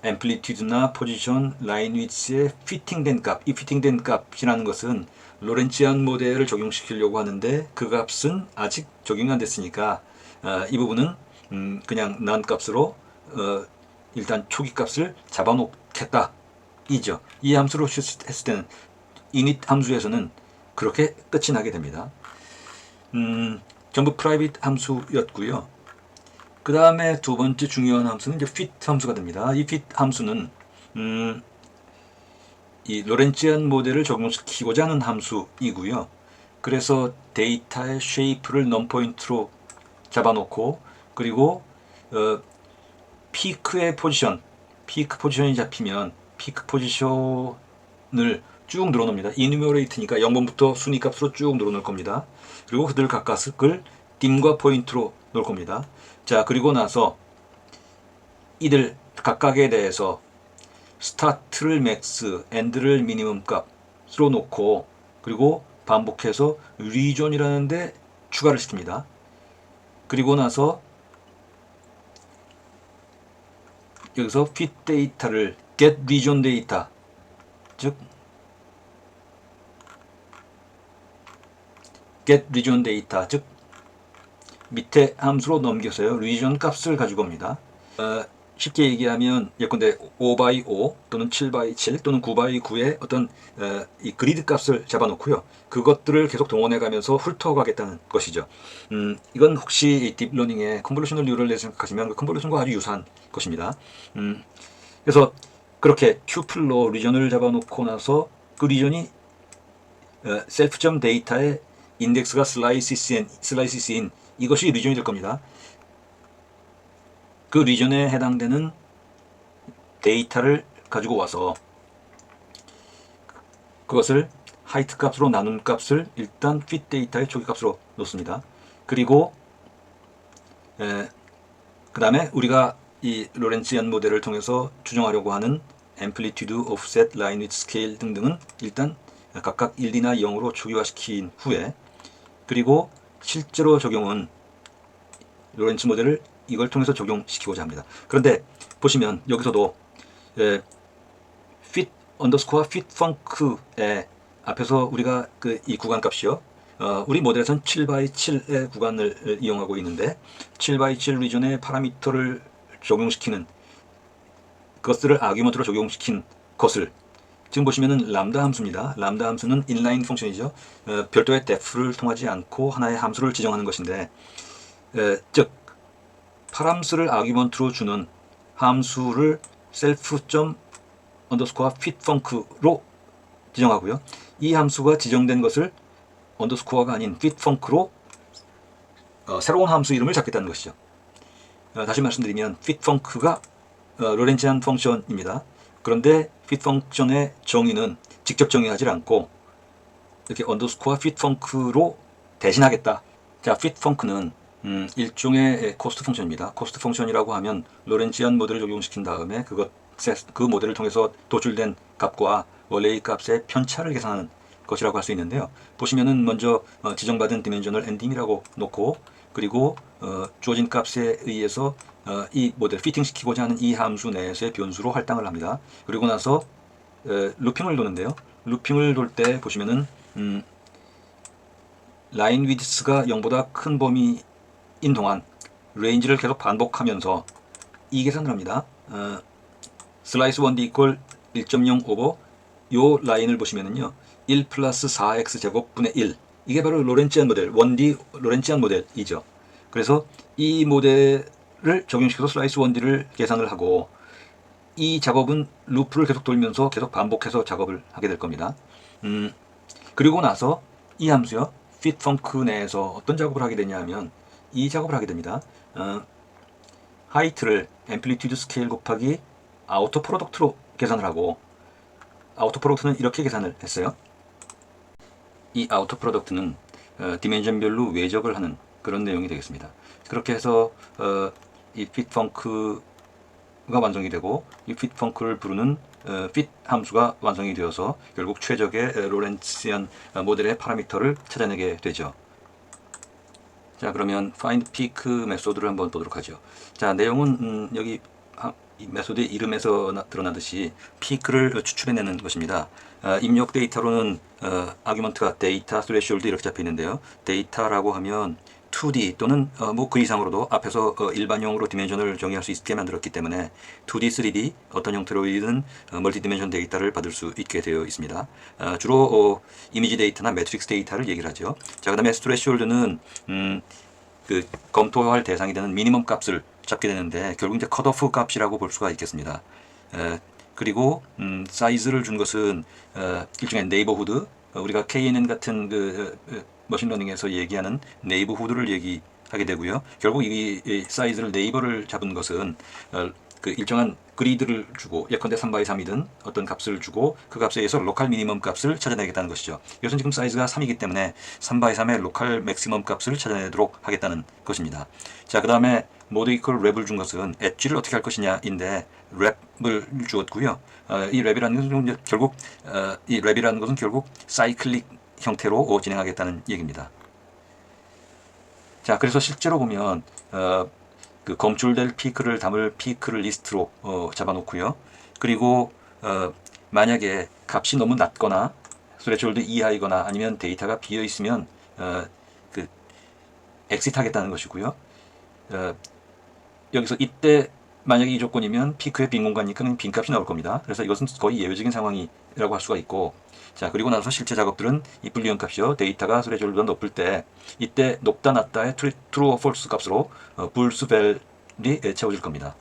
앰플리튜드나 포지션, 라인 위츠에 피팅된 값, 이 피팅된 값이라는 것은 로렌치안 모델을 적용시키려고 하는데 그 값은 아직 적용이 안 됐으니까 이 부분은 그냥 난 값으로 일단 초기 값을 잡아놓겠다 이죠. 이 함수로 했을 때는 init 함수에서는 그렇게 끝이 나게 됩니다. 전부 private 함수였고요. 그 다음에 두 번째 중요한 함수는 이제 fit 함수가 됩니다. 이 fit 함수는 이 로렌치안 모델을 적용시키고자 하는 함수이고요. 그래서 데이터의 쉐이프를 넘포인트로 잡아놓고 그리고 피크의 포지션, 피크 포지션이 잡히면 피크 포지션을 쭉 늘어놓습니다. 이누메레이트니까 0번부터 순위 값으로 쭉 늘어놓을 겁니다. 그리고 그들 각각을 딤과 포인트로 놓을 겁니다. 자, 그리고 나서 이들 각각에 대해서 스타트를 맥스, 엔드를 미니멈 값으로 놓고 그리고 반복해서 리존이라는 데 추가를 시킵니다. 그리고 나서 여기서 fit 데이터를 get region 데이터, 즉 get region 데이터, 즉 밑에 함수로 넘겨서요 region 값을 가지고 옵니다. 쉽게 얘기하면 예컨대 5x5 또는 7x7 또는 9x9의 어떤 이 그리드 값을 잡아놓고요. 그것들을 계속 동원해 가면서 훑어가겠다는 것이죠. 이건 혹시 딥러닝의 컨볼루셔널 뉴럴을 생각하시면 그 컨볼루션과 아주 유사한 것입니다. 그래서 그렇게 튜플로 리전을 잡아놓고 나서 그 리전이 셀프점 데이터의 인덱스가 슬라이시스인 이것이 리전이 될 겁니다. 그 리전에 해당되는 데이터를 가지고 와서 그것을 하이트 값으로 나눈 값을 일단 fit 데이터의 초기 값으로 놓습니다. 그리고 그 다음에 우리가 이 로렌치안 모델을 통해서 추정하려고 하는 앰플리튜드, 오프셋, 라인 위드 스케일 등등은 일단 각각 1, 2나 0으로 초기화시킨 후에 그리고 실제로 적용은 로렌츠 모델을 이걸 통해서 적용시키고자 합니다. 그런데 보시면 여기서도 fit underscore fit func의 앞에서 우리가 이 구간 값이요. 우리 모델에서는 7x7의 구간을 이용하고 있는데 7x7 리전의 파라미터를 적용시키는 것들을 아규먼트로 적용시킨 것을 지금 보시면은 람다 함수입니다. 람다 함수는 인라인 펑션이죠. 별도의 def를 통하지 않고 하나의 함수를 지정하는 것인데 즉 파람수를 아규먼트로 주는 함수를 self._fitfunc로 지정하고요. 이 함수가 지정된 것을 언더스코어가 아닌 fitfunc로 새로운 함수 이름을 잡겠다는 것이죠. 다시 말씀드리면 fitfunc가 로렌치안 펑션입니다. 그런데 fitfunction의 정의는 직접 정의하지 않고 이렇게 언더스코어 fitfunc로 대신하겠다. 자, fitfunc는 일종의 코스트 펑션입니다. 코스트 펑션이라고 하면 로렌치안 모델을 적용시킨 다음에 그 모델을 통해서 도출된 값과 원래의 값의 편차를 계산하는 것이라고 할 수 있는데요. 보시면은 먼저 지정받은 디멘셔널 엔딩이라고 놓고 그리고 주어진 값에 의해서 이 모델 피팅시키고자 하는 이 함수 내에서의 변수로 할당을 합니다. 그리고 나서 루핑을 도는데요. 루핑을 돌 때 보시면은 라인 위드스가 0보다 큰 범위인 동안 레인지를 계속 반복하면서 이 계산을 합니다. 슬라이스 1D 이퀄 1.0 오버 요 라인을 보시면은요 1 플러스 4x 제곱 분의 1 이게 바로 로렌치안 모델 1D 로렌치안 모델이죠. 그래서 이 모델을 적용시켜서 슬라이스 1D를 계산을 하고 이 작업은 루프를 계속 돌면서 계속 반복해서 작업을 하게 될 겁니다. 그리고 나서 이 함수요 fitfunc 내에서 어떤 작업을 하게 되냐 하면 이 작업을 하게 됩니다. 하이트를 앰플리튜드 스케일 곱하기 아우터 프로덕트로 계산을 하고 아우터 프로덕트는 이렇게 계산을 했어요. 이 아우터 프로덕트는 디멘전별로 외적을 하는 그런 내용이 되겠습니다. 그렇게 해서 이 fitfunc의 완성이 되고 이 fit func를 부르는 fit 함수가 완성이 되어서 결국 최적의 로렌츠이안 모델의 파라미터를 찾아내게 되죠. 자, 그러면 find peak 메소드를 한번 보도록 하죠. 자, 내용은 여기 이 메소드의 이름에서 드러나듯이 peak를 추출해내는 것입니다. 입력 데이터로는 아규먼트가 데이터 스레시홀드 이렇게 잡혀 있는데요. 데이터라고 하면 2D 또는 뭐 그 이상으로도 앞에서 일반용으로 디멘션을 정의할 수 있게 만들었기 때문에 2D, 3D 어떤 형태로이든 멀티 디멘션 데이터를 받을 수 있게 되어 있습니다. 주로 이미지 데이터나 매트릭스 데이터를 얘기를 하죠. 자, 그 다음에 스레시홀드는 그 검토할 대상이 되는 미니멈 값을 잡게 되는데 결국 이제 컷오프 값이라고 볼 수가 있겠습니다. 그리고 사이즈를 준 것은 일종의 네이버후드, 우리가 KNN 같은 그 머신러닝에서 얘기하는 네이버후드를 얘기하게 되고요. 결국 이 사이즈를 네이버를 잡은 것은 그 일정한 그리드를 주고 예컨대 3x3이든 어떤 값을 주고 그 값에 의해서 로컬 미니멈 값을 찾아내겠다는 것이죠. 이것은 지금 사이즈가 3이기 때문에 3x3의 로컬 맥시멈 값을 찾아내도록 하겠다는 것입니다. 자, 그 다음에 모드 이퀄 랩을 준 것은 엣지를 어떻게 할 것이냐인데 랩을 주었고요. 이 랩이라는 것은 결국 이 랩이라는 것은 결국 사이클릭 형태로 진행하겠다는 얘기입니다. 자, 그래서 실제로 보면 그 검출될 피크를 담을 피크를 리스트로 잡아놓고요. 그리고 만약에 값이 너무 낮거나 스레시홀드 이하이거나 아니면 데이터가 비어 있으면 그 엑시트 하겠다는 것이고요. 여기서 이때 만약에 이 조건이면 피크의 빈 공간이니까 빈 값이 나올 겁니다. 그래서 이것은 거의 예외적인 상황이라고 할 수가 있고, 자, 그리고 나서 실제 작업들은 이 불리언 값이요, 데이터가 스레시홀드가 높을 때 이때 높다 낮다의 true or false 값으로 불수벨이 채워질 겁니다.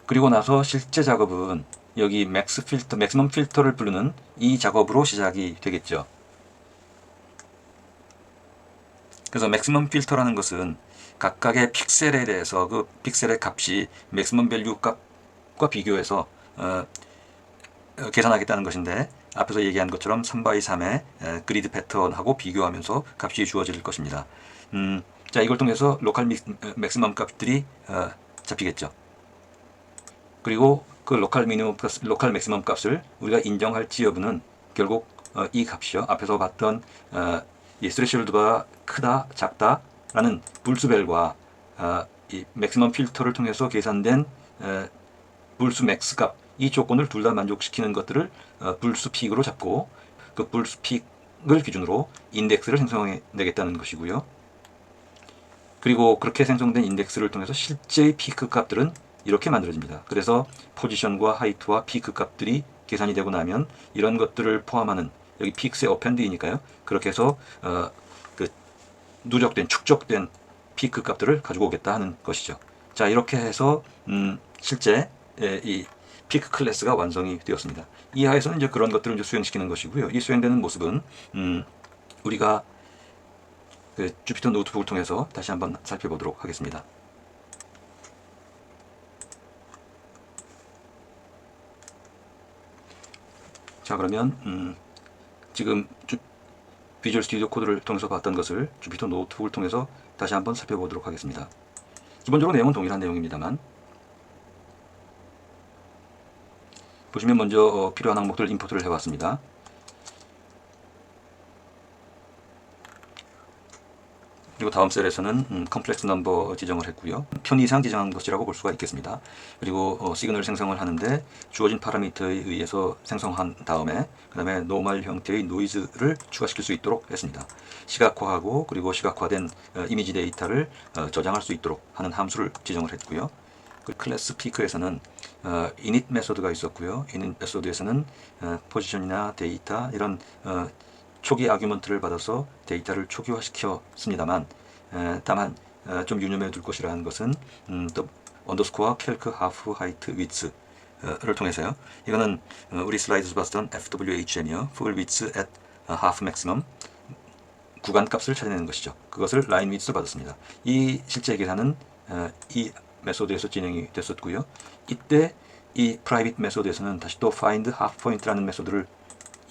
그리고 나서 실제 작업은 여기 맥시멈 필터를 부르는 이 작업으로 시작이 되겠죠. 그래서 맥시멈 필터라는 것은 각각의 픽셀에 대해서 그 픽셀의 값이 맥시멈 밸류 값과 비교해서 계산하겠다는 것인데, 앞에서 얘기한 것처럼 3x3의 그리드 패턴하고 비교하면서 값이 주어질 것입니다. 자, 이걸 통해서 로컬 맥시멈 값들이 잡히겠죠. 그리고 그 로컬 맥시멈 값을 우리가 인정할지 여부는 결국 이 값이요, 앞에서 봤던 이 스레시홀드가 크다 작다 라는 불수벨과 이 맥시멈 필터를 통해서 계산된 불수 맥스 값, 이 조건을 둘 다 만족시키는 것들을 불수 픽으로 잡고 그 불수 픽을 기준으로 인덱스를 생성해내겠다는 것이고요. 그리고 그렇게 생성된 인덱스를 통해서 실제의 피크 값들은 이렇게 만들어집니다. 그래서 포지션과 하이트와 피크 값들이 계산이 되고 나면 이런 것들을 포함하는, 여기 픽스의 어펜드이니까요, 그렇게 해서 그 누적된 축적된 피크 값들을 가지고 오겠다 하는 것이죠. 자, 이렇게 해서 실제 이 피크 클래스가 완성이 되었습니다. 이 하에서는 이제 그런 것들을 이제 수행시키는 것이고요. 이 수행되는 모습은 우리가 그 주피터 노트북을 통해서 다시 한번 살펴보도록 하겠습니다. 자, 그러면 지금 비주얼 스튜디오 코드를 통해서 봤던 것을 주피터 노트북을 통해서 다시 한번 살펴보도록 하겠습니다. 기본적으로 내용은 동일한 내용입니다만, 보시면 먼저 필요한 항목들을 임포트를 해왔습니다. 그리고 다음 셀에서는 컴플렉스 넘버 지정을 했고요. 편 이상 지정한 것이라고 볼 수가 있겠습니다. 그리고 시그널 생성을 하는데 주어진 파라미터에 의해서 생성한 다음에 그 다음에 노멀 형태의 노이즈를 추가시킬 수 있도록 했습니다. 시각화하고 그리고 시각화된 이미지 데이터를 저장할 수 있도록 하는 함수를 지정을 했고요. 그 클래스 피크에서는 init 메소드가 있었고요. init 메소드에서는 포지션이나 데이터 이런 초기 아규먼트를 받아서 데이터를 초기화시켰습니다만, 다만 좀 유념해 둘 것이라는 것은 또 언더스코어 캘크 하프 하이트 위츠를 통해서요. 이거는 우리 슬라이드에서 봤던 FWHM이요, full width at half maximum, 구간 값을 찾아내는 것이죠. 그것을 라인 위츠로 받았습니다. 이 실제 계산은 이 메소드에서 진행이 됐었고요. 이때 이 프라이빗 메소드에서는 다시 또 find half point라는 메소드를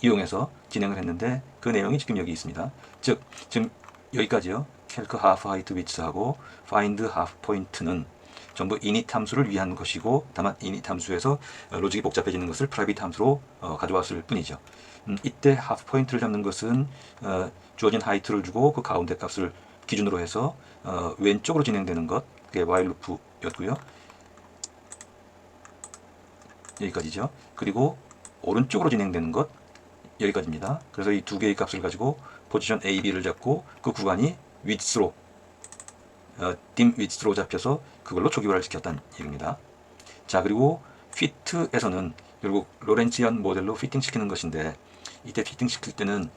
이용해서 진행을 했는데 그 내용이 지금 여기 있습니다. 즉 지금 여기까지요. calc half height width하고 find half point는 전부 init 함수를 위한 것이고, 다만 init 함수에서 로직이 복잡해지는 것을 private 함수로 가져왔을 뿐이죠. 이때 half point를 잡는 것은 주어진 height를 주고 그 가운데 값을 기준으로 해서 왼쪽으로 진행되는 것, 그게 while loop였고요. 여기까지죠. 그리고 오른쪽으로 진행되는 것, 여기까지입니다. 그래서 이 두 개의 값을 가지고 포지션 A, B를 잡고 그 구간이 width로 dim width로 잡혀서 그걸로 초기화를 시켰다는 얘기입니다. 자, 그리고 fit에서는 결국 로렌치안 모델로 피팅 시키는 것인데, 이때 피팅 시킬 때는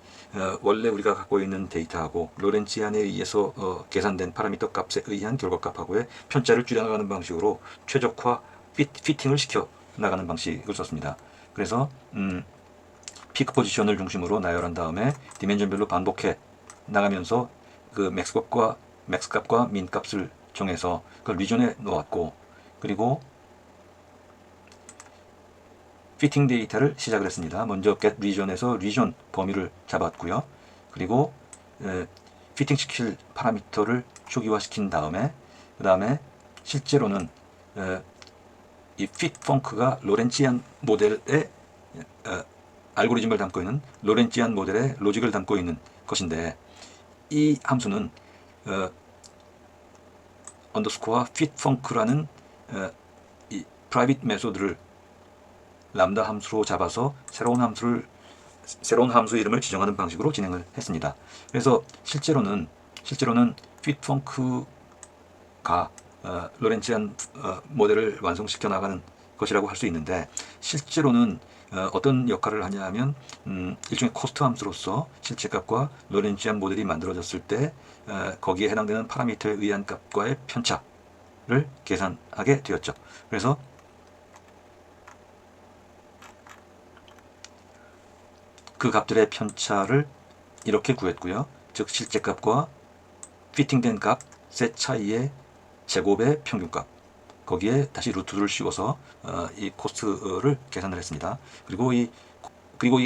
원래 우리가 갖고 있는 데이터하고 로렌치안에 의해서 계산된 파라미터 값에 의한 결과값하고의 편차를 줄여나가는 방식으로 최적화 피팅을 시켜 나가는 방식을 썼습니다. 그래서 피크 포지션을 중심으로 나열한 다음에 디멘전별로 반복해 나가면서 그 맥스 값과 민 값을 정해서 그 리전에 놓았고, 그리고 피팅 데이터를 시작을 했습니다. 먼저 get region에서 리전 범위를 잡았고요. 그리고 피팅 시킬 파라미터를 초기화시킨 다음에 그 다음에 실제로는 이 fit func가 로렌치안 모델의 알고리즘을 담고 있는 로렌치안 모델의 로직을 담고 있는 것인데, 이 함수는 underscore fit func라는 이 private 메소드를 람다 함수로 잡아서 새로운 함수 이름을 지정하는 방식으로 진행을 했습니다. 그래서 실제로는 fit func가 로렌치안 모델을 완성시켜 나가는 것이라고 할 수 있는데, 실제로는 어떤 역할을 하냐 하면 일종의 코스트 함수로서 실제값과 로렌치안 모델이 만들어졌을 때 거기에 해당되는 파라미터에 의한 값과의 편차를 계산하게 되었죠. 그래서 그 값들의 편차를 이렇게 구했고요. 즉 실제값과 피팅된 값의 차이의 제곱의 평균값, 거기에 다시 루트를 씌워서 이 코스트를 계산을 했습니다. 그리고 이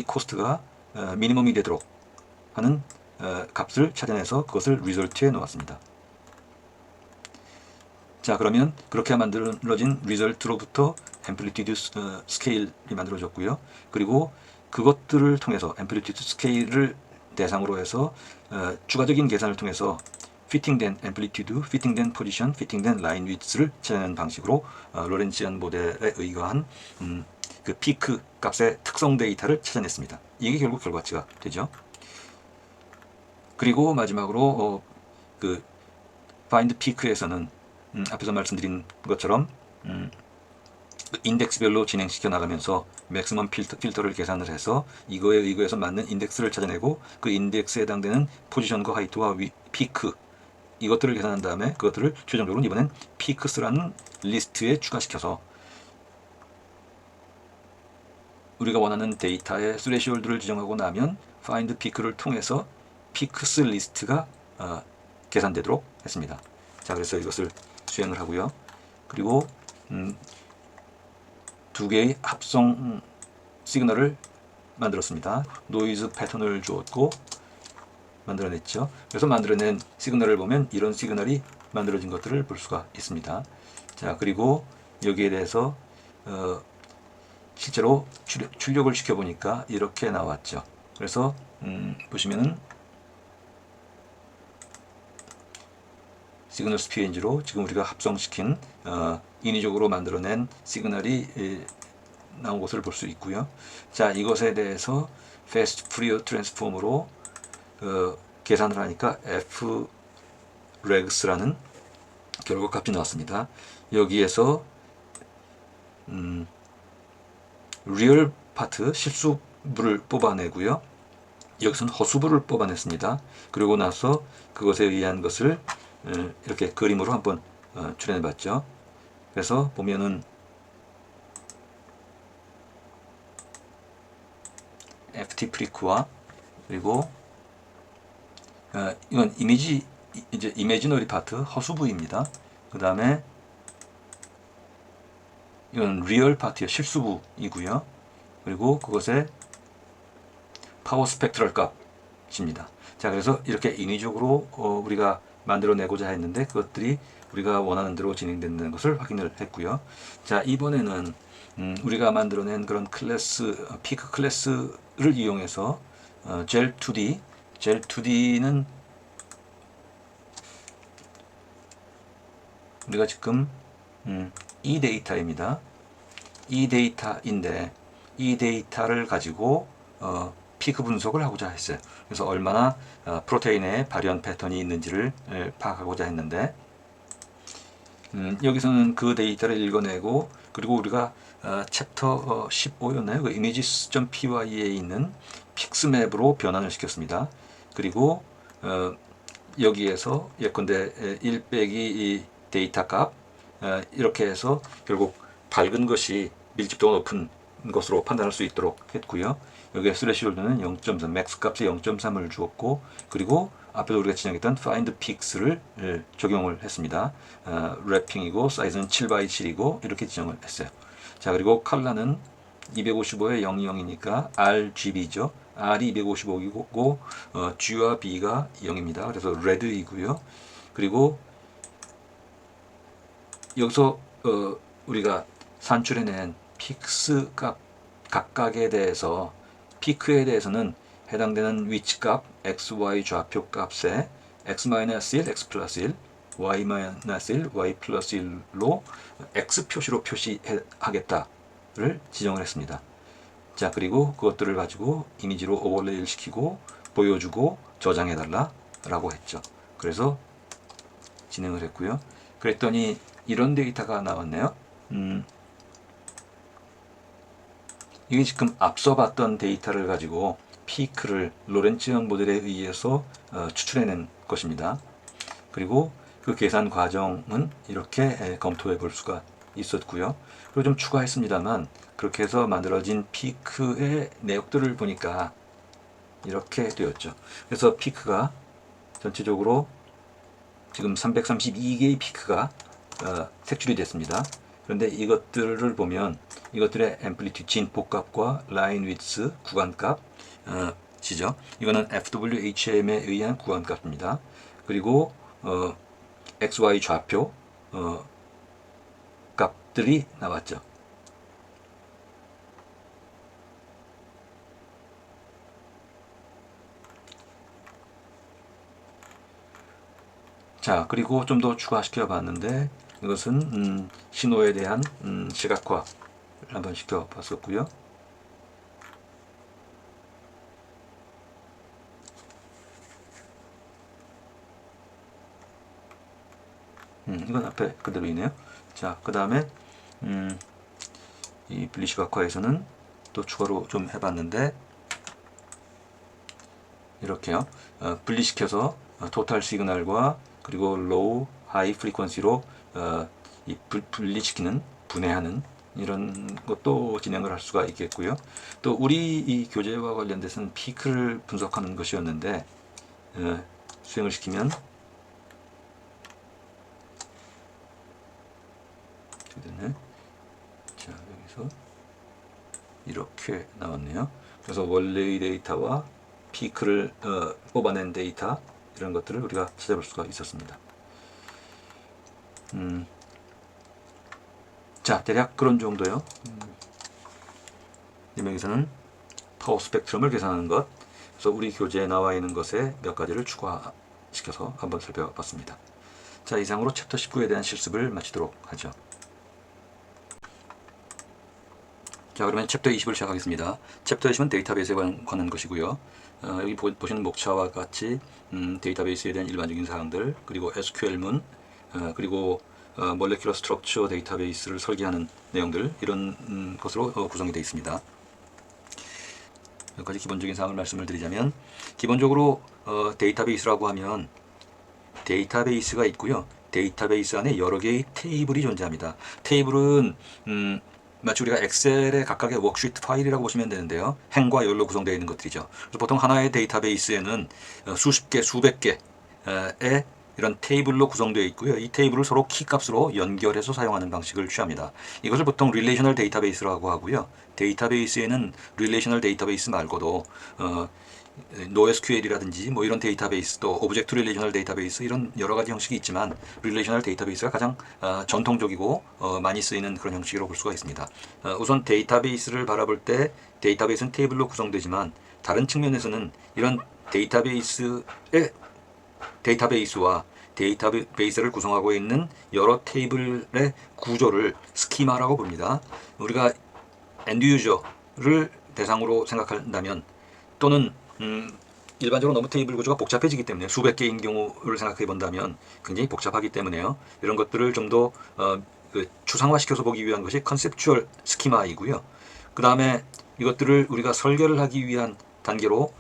코스트가 미니멈이 되도록 하는 값을 찾아내서 그것을 리설트에 놓았습니다. 자, 그러면 그렇게 만들어진 리설트로부터 앰플리튜드 스케일이 만들어졌고요. 그리고 그것들을 통해서 앰플리튜드 스케일을 대상으로 해서 추가적인 계산을 통해서 피팅된 앰플리튜드, 피팅된 포지션, 피팅된 라인 위드스를 찾아내는 방식으로 로렌치안 모델에 의거한 그 피크 값의 특성 데이터를 찾아냈습니다. 이게 결국 결과치가 되죠. 그리고 마지막으로 그 find peak에서는 앞에서 말씀드린 것처럼 인덱스별로 진행시켜 나가면서 맥시멈 필터를 계산을 해서 이거에 의거해서 맞는 인덱스를 찾아내고 그 인덱스에 해당되는 포지션과 하이트와 피크, 이것들을 계산한 다음에 그것들을 최종적으로 이번엔 피크스라는 리스트에 추가시켜서 우리가 원하는 데이터의 스레시홀드를 지정하고 나면 find peak를 통해서 피크스 리스트가 계산되도록 했습니다. 자, 그래서 이것을 수행을 하고요. 그리고 두 개의 합성 시그널을 만들었습니다. 노이즈 패턴을 주었고 만들어냈죠. 그래서 만들어낸 시그널을 보면 이런 시그널이 만들어진 것들을 볼 수가 있습니다. 자, 그리고 여기에 대해서 실제로 출력을 시켜보니까 이렇게 나왔죠. 그래서 보시면은 시그널 스피엔지로 지금 우리가 합성시킨 인위적으로 만들어낸 시그널이 나온 것을 볼 수 있고요. 자, 이것에 대해서 패스트 푸리어 트랜스폼으로 계산을 하니까 f regs라는 결과값이 나왔습니다. 여기에서 리얼 파트 실수부를 뽑아내고요. 여기서는 허수부를 뽑아냈습니다. 그리고 나서 그것에 의한 것을 이렇게 그림으로 한번 출연해 봤죠. 그래서 보면은 ft 프리크와 그리고 이건 이미지너리 파트 허수부입니다. 그 다음에 이건 리얼 파트의 실수부이고요. 그리고 그것의 파워 스펙트럴 값입니다. 자, 그래서 이렇게 인위적으로 우리가 만들어내고자 했는데 그것들이 우리가 원하는 대로 진행된다는 것을 확인을 했고요. 자, 이번에는 우리가 만들어낸 그런 클래스, 피크 클래스를 이용해서 젤2D, 젤2D는 우리가 지금 이 데이터입니다. 이 데이터인데 이 데이터를 가지고 피크 분석을 하고자 했어요. 그래서 얼마나 프로테인의 발현 패턴이 있는지를 파악하고자 했는데 여기서는 그 데이터를 읽어내고 그리고 우리가 챕터 15였나요? 그 images.py에 있는 픽스맵으로 변환을 시켰습니다. 그리고 여기에서 예컨대 1 빼기 이 데이터 값 이렇게 해서 결국 밝은 것이 밀집도가 높은 것으로 판단할 수 있도록 했고요. 여기에 스레시홀드는 0.3, 맥스 값에 0.3을 주었고 그리고 앞에서 우리가 지정했던 find peaks를 적용을 했습니다. 래핑이고 사이즈는 7x7이고 이렇게 지정을 했어요. 자, 그리고 컬러는 255에 00이니까 RGB죠. R이 255이고 G와 B가 0입니다. 그래서 red이고요. 그리고 여기서 우리가 산출해낸 픽스 값 각각에 대해서 피크에 대해서는 해당되는 위치 값 x, y 좌표 값에 x-1, x 플러스 1, y-1, y 플러스 1로 x 표시로 표시하겠다를 지정을 했습니다. 자, 그리고 그것들을 가지고 이미지로 오버레이를 시키고 보여주고 저장해달라 라고 했죠. 그래서 진행을 했고요. 그랬더니 이런 데이터가 나왔네요. 이게 지금 앞서 봤던 데이터를 가지고 피크를 로렌츠형 모델에 의해서 추출해낸 것입니다. 그리고 그 계산 과정은 이렇게 검토해 볼 수가 있었고요. 그리고 좀 추가했습니다만 그렇게 해서 만들어진 피크의 내역들을 보니까 이렇게 되었죠. 그래서 피크가 전체적으로 지금 332개의 피크가 색출이 됐습니다. 그런데 이것들을 보면 이것들의 앰플리튜드 진폭값과 라인 위드 구간값 시죠. 이거는 FWHM에 의한 구간값입니다. 그리고 XY 좌표 값들이 나왔죠. 자, 그리고 좀 더 추가시켜 봤는데 이것은 신호에 대한 시각화를 한번 시켜 봤었고요. 이건 앞에 그대로이네요. 자, 그 다음에 이 분리시각화에서는 또 추가로 좀 해봤는데 이렇게요. 분리시켜서 토탈 시그널과 그리고 로우, 하이 프리퀀시로 이 분리시키는 분해하는 이런 것도 진행을 할 수가 있겠고요. 또 우리 이 교재와 관련돼서는 피크를 분석하는 것이었는데 수행을 시키면 자, 여기서 이렇게 나왔네요. 그래서 원래의 데이터와 피크를 뽑아낸 데이터 이런 것들을 우리가 찾아볼 수가 있었습니다. 자, 대략 그런 정도요. 여기서는 파워 스펙트럼을 계산하는 것, 그래서 우리 교재에 나와 있는 것에 몇 가지를 추가시켜서 한번 살펴봤습니다. 자, 이상으로 챕터 19에 대한 실습을 마치도록 하죠. 자, 그러면 챕터 20을 시작하겠습니다. 챕터 20은 데이터베이스에 관한 것이고요. 여기 보시는 목차와 같이 데이터베이스에 대한 일반적인 사항들, 그리고 SQL문, 그리고 몰레큘러 스트럭처 데이터베이스를 설계하는 내용들, 이런 것으로 구성이 되어 있습니다. 몇 가지 기본적인 사항을 말씀을 드리자면, 기본적으로 데이터베이스라고 하면 데이터베이스가 있고요. 데이터베이스 안에 여러 개의 테이블이 존재합니다. 테이블은 마치 우리가 엑셀의 각각의 워크시트 파일이라고 보시면 되는데요. 행과 열로 구성되어 있는 것들이죠. 그래서 보통 하나의 데이터베이스에는 수십 개, 수백 개의 이런 테이블로 구성되어 있고요. 이 테이블을 서로 키값으로 연결해서 사용하는 방식을 취합니다. 이것을 보통 릴레이셔널 데이터베이스라고 하고요. 데이터베이스에는 릴레이셔널 데이터베이스 말고도 NoSQL이라든지 뭐 이런 데이터베이스, 또 오브젝트 릴레이셔널 데이터베이스, 이런 여러 가지 형식이 있지만 릴레이셔널 데이터베이스가 가장 전통적이고 많이 쓰이는 그런 형식이라고 볼 수가 있습니다. 우선 데이터베이스를 바라볼 때 데이터베이스는 테이블로 구성되지만 다른 측면에서는 이런 데이터베이스와 데이터베이스를 구성하고 있는 여러 테이블의 구조를 스키마라고 부릅니다. 우리가 엔드 유저를 대상으로 생각한다면, 또는 일반적으로 너무 테이블 구조가 복잡해지기 때문에, 수백 개인 경우를 생각해 본다면 굉장히 복잡하기 때문에요. 이런 것들을 좀 더 추상화시켜서 보기 위한 것이 컨셉추얼 스키마이고요. 그 다음에 이것들을 우리가 설계를 하기 위한 단계로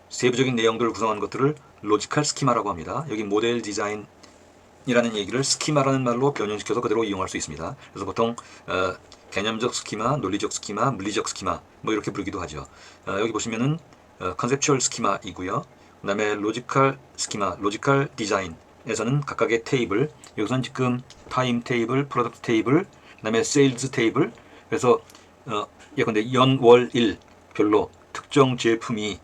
세부적인 내용들을 구성한 것들을 로지컬 스키마라고 합니다. 여기 모델 디자인이라는 얘기를 스키마라는 말로 변형시켜서 그대로 이용할 수 있습니다. 그래서 보통 개념적 스키마, 논리적 스키마, 물리적 스키마 뭐 이렇게 부르기도 하죠. 여기 보시면은 컨셉추얼 스키마이고요. 그 다음에 로지컬 스키마, 로지컬 디자인에서는 각각의 테이블, 여기서는 지금 타임 테이블, 프로덕트 테이블, 그 다음에 세일즈 테이블, 그래서 예컨대 연, 월, 일 별로 특정 제품이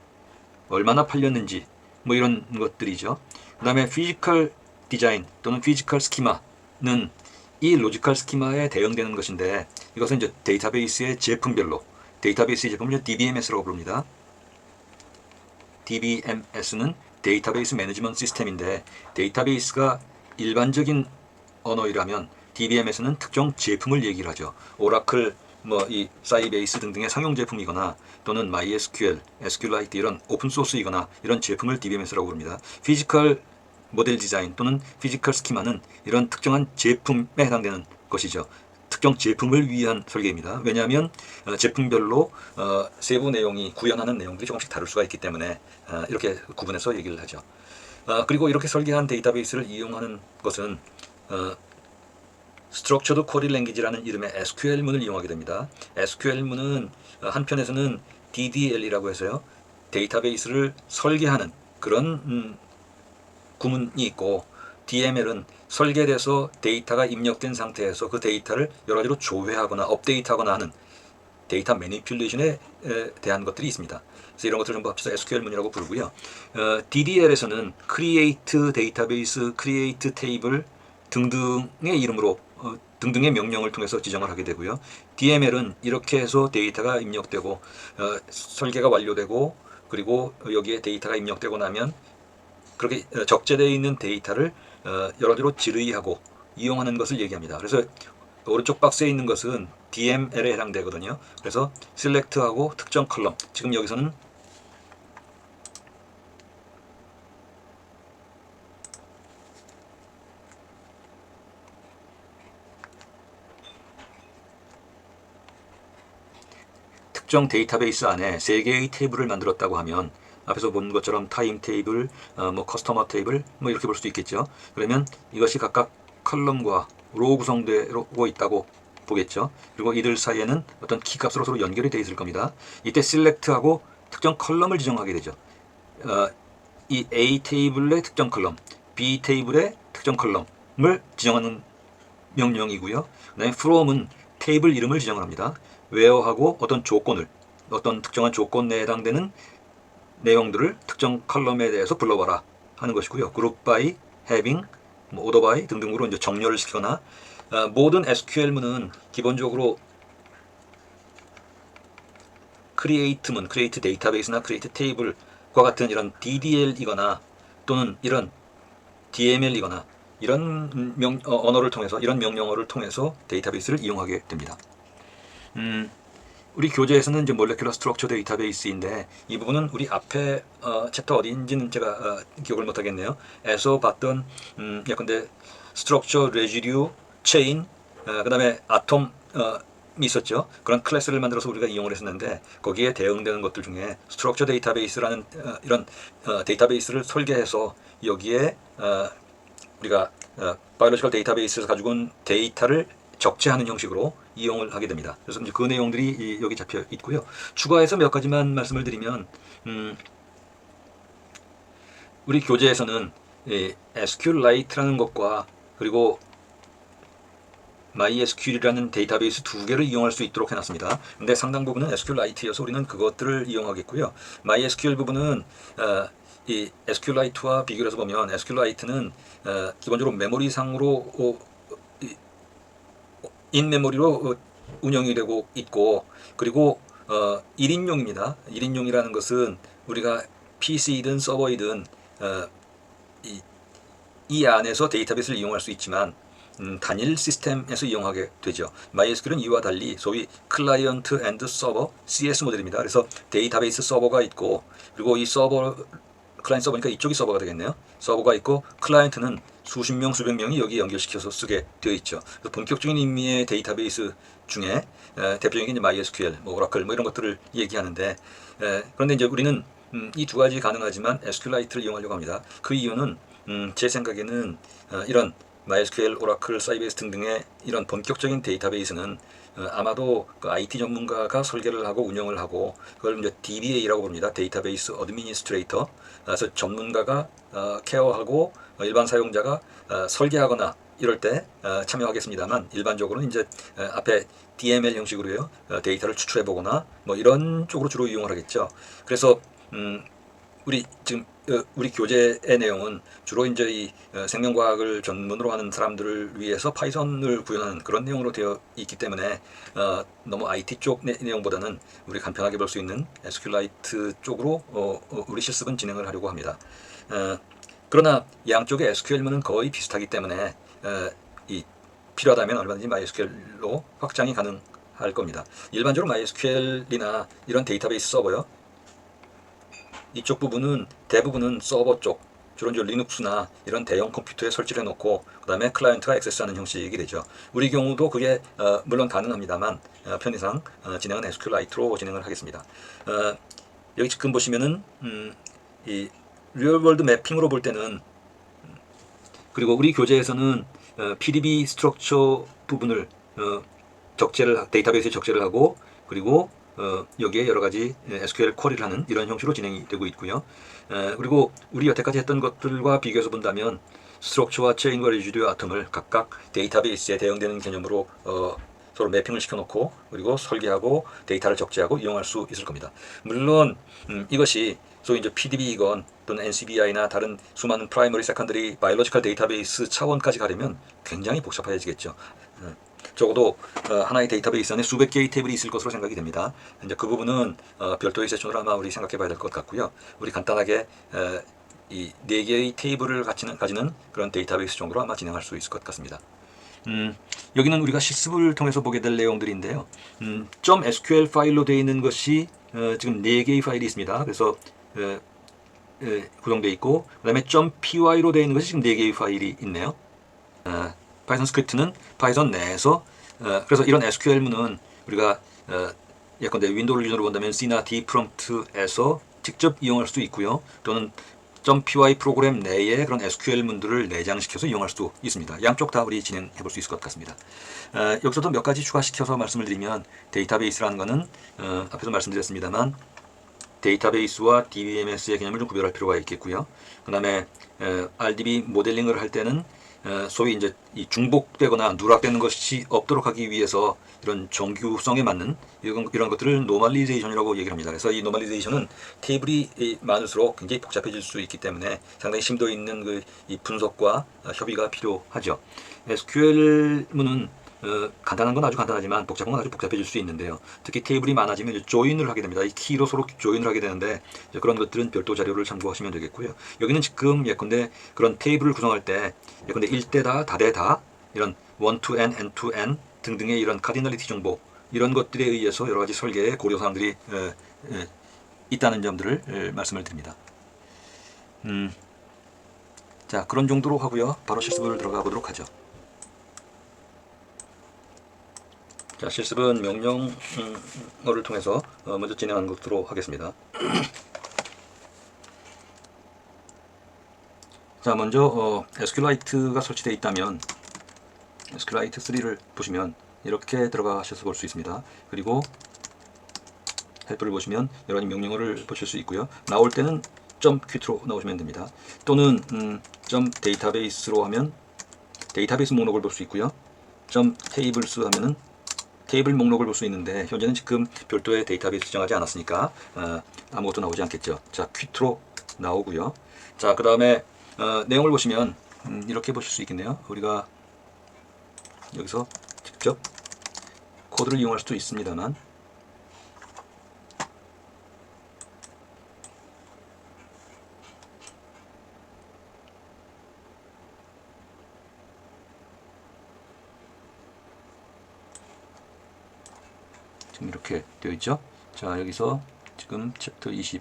얼마나 팔렸는지 뭐 이런 것들이죠. 그 다음에 피지컬 디자인 또는 피지컬 스키마는 이 로지컬 스키마에 대응되는 것인데, 이것은 이제 데이터베이스의 제품별로, 데이터베이스의 제품을 DBMS라고 부릅니다. DBMS는 데이터베이스 매니지먼트 시스템인데, 데이터베이스가 일반적인 언어이라면 DBMS는 특정 제품을 얘기를 하죠. 오라클, 뭐 이 사이베이스 등등의 상용 제품이거나, 또는 MySQL, SQLite 이런 오픈 소스이거나 이런 제품을 DBMS라고 부릅니다. 피지컬 모델 디자인 또는 피지컬 스키마는 이런 특정한 제품에 해당되는 것이죠. 특정 제품을 위한 설계입니다. 왜냐하면 제품별로 세부 내용이 구현하는 내용들이 조금씩 다를 수가 있기 때문에 이렇게 구분해서 얘기를 하죠. 그리고 이렇게 설계한 데이터베이스를 이용하는 것은 Structured Query Language라는 이름의 SQL문을 이용하게 됩니다. SQL문은 한편에서는 DDL이라고 해서요, 데이터베이스를 설계하는 그런 구문이 있고, DML은 설계돼서 데이터가 입력된 상태에서 그 데이터를 여러 가지로 조회하거나 업데이트하거나 하는 데이터 매니퓰레이션에 대한 것들이 있습니다. 그래서 이런 것들을 전부 합쳐서 SQL문이라고 부르고요. DDL에서는 Create Database, Create Table 등등의 이름으로 등등의 명령을 통해서 지정을 하게 되고요. DML은 이렇게 해서 데이터가 입력되고 설계가 완료되고, 그리고 여기에 데이터가 입력되고 나면 그렇게 적재되어 있는 데이터를 여러 가지로 질의하고 이용하는 것을 얘기합니다. 그래서 오른쪽 박스에 있는 것은 DML에 해당되거든요. 그래서 select하고 특정 컬럼, 지금 여기서는 특정 데이터베이스 안에 3개의 테이블을 만들었다고 하면, 앞에서 본 것처럼 타임 테이블, 뭐 커스터머 테이블, 뭐 이렇게 볼 수도 있겠죠. 그러면 이것이 각각 컬럼과 로우 구성되고 있다고 보겠죠. 그리고 이들 사이에는 어떤 키값으로 서로 연결이 되어 있을 겁니다. 이때 select하고 특정 컬럼을 지정하게 되죠. 이 A 테이블의 특정 컬럼, B 테이블의 특정 컬럼을 지정하는 명령이고요. 그 다음에 from은 테이블 이름을 지정을 합니다. where하고 어떤 조건을, 어떤 특정한 조건 내에 해당되는 내용들을 특정 컬럼에 대해서 불러봐라 하는 것이고요. group by, having, 뭐 order by 등등으로 이제 정렬을 시키거나, 모든 SQL문은 기본적으로 create문, create database나 create table과 같은 이런 DDL이거나 또는 이런 DML이거나 이런 언어를 통해서, 이런 명령어를 통해서 데이터베이스를 이용하게 됩니다. 우리 교재에서는 이제 몰레큘러 스트럭처 데이터베이스인데, 이 부분은 우리 앞에 챕터 어디인지는 제가 기억을 못하겠네요. 에서 봤던 예컨대 스트럭처 레지듀 체인, 그 다음에 아톰이 있었죠. 그런 클래스를 만들어서 우리가 이용을 했었는데, 거기에 대응되는 것들 중에 스트럭처 데이터베이스라는 이런 데이터베이스를 설계해서 여기에 우리가 바이올로지컬 데이터베이스에서 가지고 온 데이터를 적재하는 형식으로 이용을 하게 됩니다. 그래서 이제 그 내용들이 여기 잡혀 있고요. 추가해서 몇 가지만 말씀을 드리면, 우리 교재에서는 SQLite라는 것과, 그리고 MySQL이라는 데이터베이스 두 개를 이용할 수 있도록 해놨습니다. 근데 상당 부분은 SQLite여서 우리는 그것들을 이용하겠고요. MySQL 부분은 이 SQLite와 비교를 해서 보면 SQLite는 기본적으로 메모리상으로 인메모리로 운영이 되고 있고, 그리고 1인용입니다. 1인용이라는 것은 우리가 PC이든 서버이든 이 안에서 데이터베이스를 이용할 수 있지만 단일 시스템에서 이용하게 되죠. MySQL은 이와 달리 소위 클라이언트 앤드 서버 CS 모델입니다. 그래서 데이터베이스 서버가 있고, 그리고 이 서버 클라이언트 서버니까 이쪽이 서버가 되겠네요. 서버가 있고 클라이언트는 수십 명, 수백 명이 여기 연결시켜서 쓰게 되어 있죠. 그래서 본격적인 의미의 데이터베이스 중에 대표적인 MySQL, 오라클 이런 것들을 얘기하는데, 그런데 이제 우리는 이 두 가지 가능하지만 SQLite를 이용하려고 합니다. 그 이유는 제 생각에는 이런 MySQL, 오라클, 사이베이스 등등의 이런 본격적인 데이터베이스는 아마도 그 IT 전문가가 설계를 하고 운영을 하고, 그걸 이제 DBA라고 부릅니다. 데이터베이스 어드미니스트레이터. 그래서 전문가가 케어하고 일반 사용자가 설계하거나 이럴 때 참여하겠습니다만, 일반적으로는 이제 앞에 DML 형식으로요, 데이터를 추출해 보거나 뭐 이런 쪽으로 주로 이용을 하겠죠. 그래서 우리 지금 우리 교재의 내용은 주로 이제 이 생명과학을 전문으로 하는 사람들을 위해서 파이썬을 구현하는 그런 내용으로 되어 있기 때문에 너무 IT 쪽 내용보다는 우리 간편하게 볼 수 있는 SQLite 쪽으로 우리 실습은 진행을 하려고 합니다. 그러나 양쪽의 SQL문은 거의 비슷하기 때문에 이 필요하다면 얼마든지 MySQL로 확장이 가능할 겁니다. 일반적으로 MySQL이나 이런 데이터베이스 서버요, 이쪽 부분은 대부분은 서버 쪽, 주로 이제 리눅스나 이런 대형 컴퓨터에 설치를 해놓고 그 다음에 클라이언트가 액세스하는 형식이 되죠. 우리 경우도 그게 물론 가능합니다만 편의상 진행은 SQLite로 진행을 하겠습니다. 여기 지금 보시면은 이 리얼월드 매핑으로 볼 때는, 그리고 우리 교재에서는 PDB 스트럭처 부분을 데이터베이스에 적재를 하고, 그리고 여기에 여러 가지 SQL 쿼리를 하는 이런 형식으로 진행이 되고 있고요. 그리고 우리 여태까지 했던 것들과 비교해서 본다면 스트럭처와 체인과 리지듀와 아톰을 각각 데이터베이스에 대응되는 개념으로 서로 매핑을 시켜놓고, 그리고 설계하고 데이터를 적재하고 이용할 수 있을 겁니다. 물론 이것이 소위 이제 PDB이건 또는 NCBI나 다른 수많은 프라이머리, 세컨더리, 바이올로지컬 데이터베이스 차원까지 가려면 굉장히 복잡해지겠죠. 적어도 하나의 데이터베이스 안에 수백 개의 테이블이 있을 것으로 생각이 됩니다. 이제 그 부분은 별도의 세션으로 아마 우리 생각해 봐야 될 것 같고요. 우리 간단하게 이 네 개의 테이블을 가지는 그런 데이터베이스 정도로 아마 진행할 수 있을 것 같습니다. 여기는 우리가 실습을 통해서 보게 될 내용들인데요. .sql 파일로 되어 있는 것이 지금 4개의 파일이 있습니다. 그래서 구성되어 있고, 그 다음에 .py로 되어 있는 것이 지금 4개의 파일이 있네요. 파이썬 스크립트는 파이썬 내에서 그래서 이런 SQL문은 우리가 예컨대 윈도우를 기준으로 본다면 C나 D 프롬프트에서 직접 이용할 수도 있고요. 또는 .py 프로그램 내에 그런 SQL문들을 내장시켜서 이용할 수도 있습니다. 양쪽 다 우리 진행해 볼 수 있을 것 같습니다. 여기서도 몇 가지 추가시켜서 말씀을 드리면, 데이터베이스라는 것은 앞에서 말씀드렸습니다만 데이터베이스와 DBMS의 개념을 좀 구별할 필요가 있겠고요. 그 다음에 RDB 모델링을 할 때는 소위 이제 이 중복되거나 누락되는 것이 없도록 하기 위해서 이런 정규성에 맞는 이런 것들을 노멀리제이션이라고 얘기를 합니다. 그래서 이 노멀리제이션은 테이블이 많을수록 굉장히 복잡해질 수 있기 때문에 상당히 심도 있는 이 분석과 협의가 필요하죠. SQL문은 간단한 건 아주 간단하지만 복잡한 건 아주 복잡해질 수 있는데요. 특히 테이블이 많아지면 이제 조인을 하게 됩니다. 이 키로 서로 조인을 하게 되는데, 그런 것들은 별도 자료를 참고하시면 되겠고요. 여기는 지금 예컨대 그런 테이블을 구성할 때 예컨대 1대다, 다대다, 이런 1 to n, n to n 등등의 이런 카디널리티 정보, 이런 것들에 의해서 여러 가지 설계의 고려사항들이 있다는 점들을 말씀을 드립니다. 자, 그런 정도로 하고요. 바로 실습을 들어가 보도록 하죠. 자, 실습은 명령어를 통해서 먼저 진행하는 것으로 하겠습니다. 자, 먼저 SQLite가 설치되어 있다면 SQLite 3를 보시면 이렇게 들어가셔서 볼 수 있습니다. 그리고 헬프를 보시면 여러 가지 명령어를 보실 수 있고요. 나올 때는 .qt로 나오시면 됩니다. 또는 .database로 하면 데이터베이스 목록을 볼 수 있고요. 점 테이블스 하면은 테이블 목록을 볼 수 있는데 현재는 지금 별도의 데이터베이스 지정하지 않았으니까 아무것도 나오지 않겠죠. 자, 퀴트로 나오고요. 자, 그 다음에 내용을 보시면 이렇게 보실 수 있겠네요. 우리가 여기서 직접 코드를 이용할 수도 있습니다만, 지금 이렇게 되어 있죠. 자, 여기서 지금 챕터 20이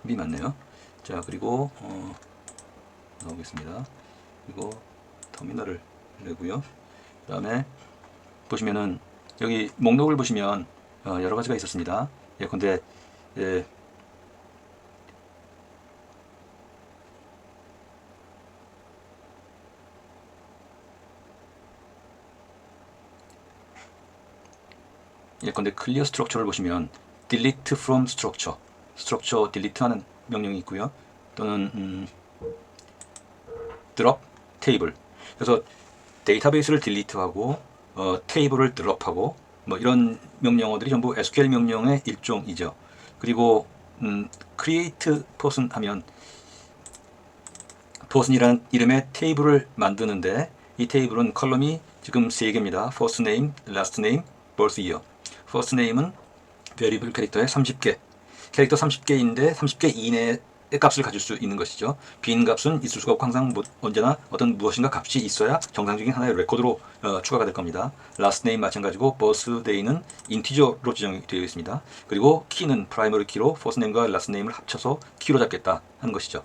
맞네요. 자, 그리고 나오겠습니다. 그리고 터미널을 내고요. 그 다음에 보시면은 여기 목록을 보시면 여러 가지가 있었습니다. 예컨대 예컨대 clear structure를 보시면 delete from structure, structure delete하는 명령이 있고요. 또는 drop table. 그래서 데이터베이스를 딜리트하고 테이블을 드롭하고 뭐 이런 명령어들이 전부 SQL 명령의 일종이죠. 그리고 create person 하면 person이라는 이름의 테이블을 만드는데 이 테이블은 컬럼이 지금 3개입니다. first name, last name, birth year. first name은 variable 캐릭터의 30개, 캐릭터 30개인데 30개 이내의 값을 가질 수 있는 것이죠. 빈 값은 있을 수가 없고 항상 언제나 어떤 무엇인가 값이 있어야 정상적인 하나의 레코드로 추가가 될 겁니다. last name 마찬가지고 birthday는 인티저로 지정이 되어 있습니다. 그리고 키는 primary 키로 first name과 last name을 합쳐서 키로 잡겠다 하는 것이죠.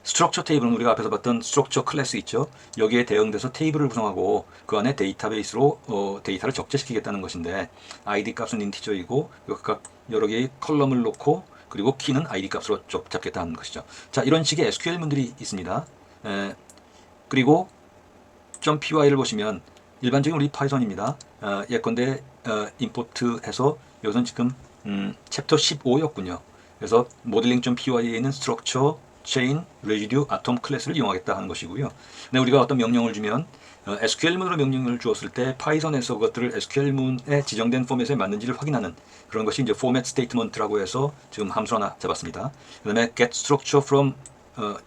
스트럭처 테이블은 우리가 앞에서 봤던 스트럭처 클래스 있죠. 여기에 대응돼서 테이블을 구성하고 그 안에 데이터베이스로 데이터를 적재시키겠다는 것인데 id 값은 인티저이고 각각 여러 개의 컬럼을 놓고 그리고 키는 id 값으로 잡겠다는 것이죠. 자, 이런 식의 SQL문들이 있습니다. 그리고 .py를 보시면 일반적인 우리 파이썬입니다. 예컨대 임포트해서 여기서는 지금 챕터 15였군요. 그래서 modeling.py에 있는 structure, chain, residue, atom 클래스를 이용하겠다 하는 것이고요. 근데 우리가 어떤 명령을 주면 SQL문으로 명령을 주었을 때 파이썬에서 그것들을 SQL문에 지정된 포맷에 맞는지를 확인하는 그런 것이 이제 format statement라고 해서 지금 함수 하나 잡았습니다. 그 다음에 get structure from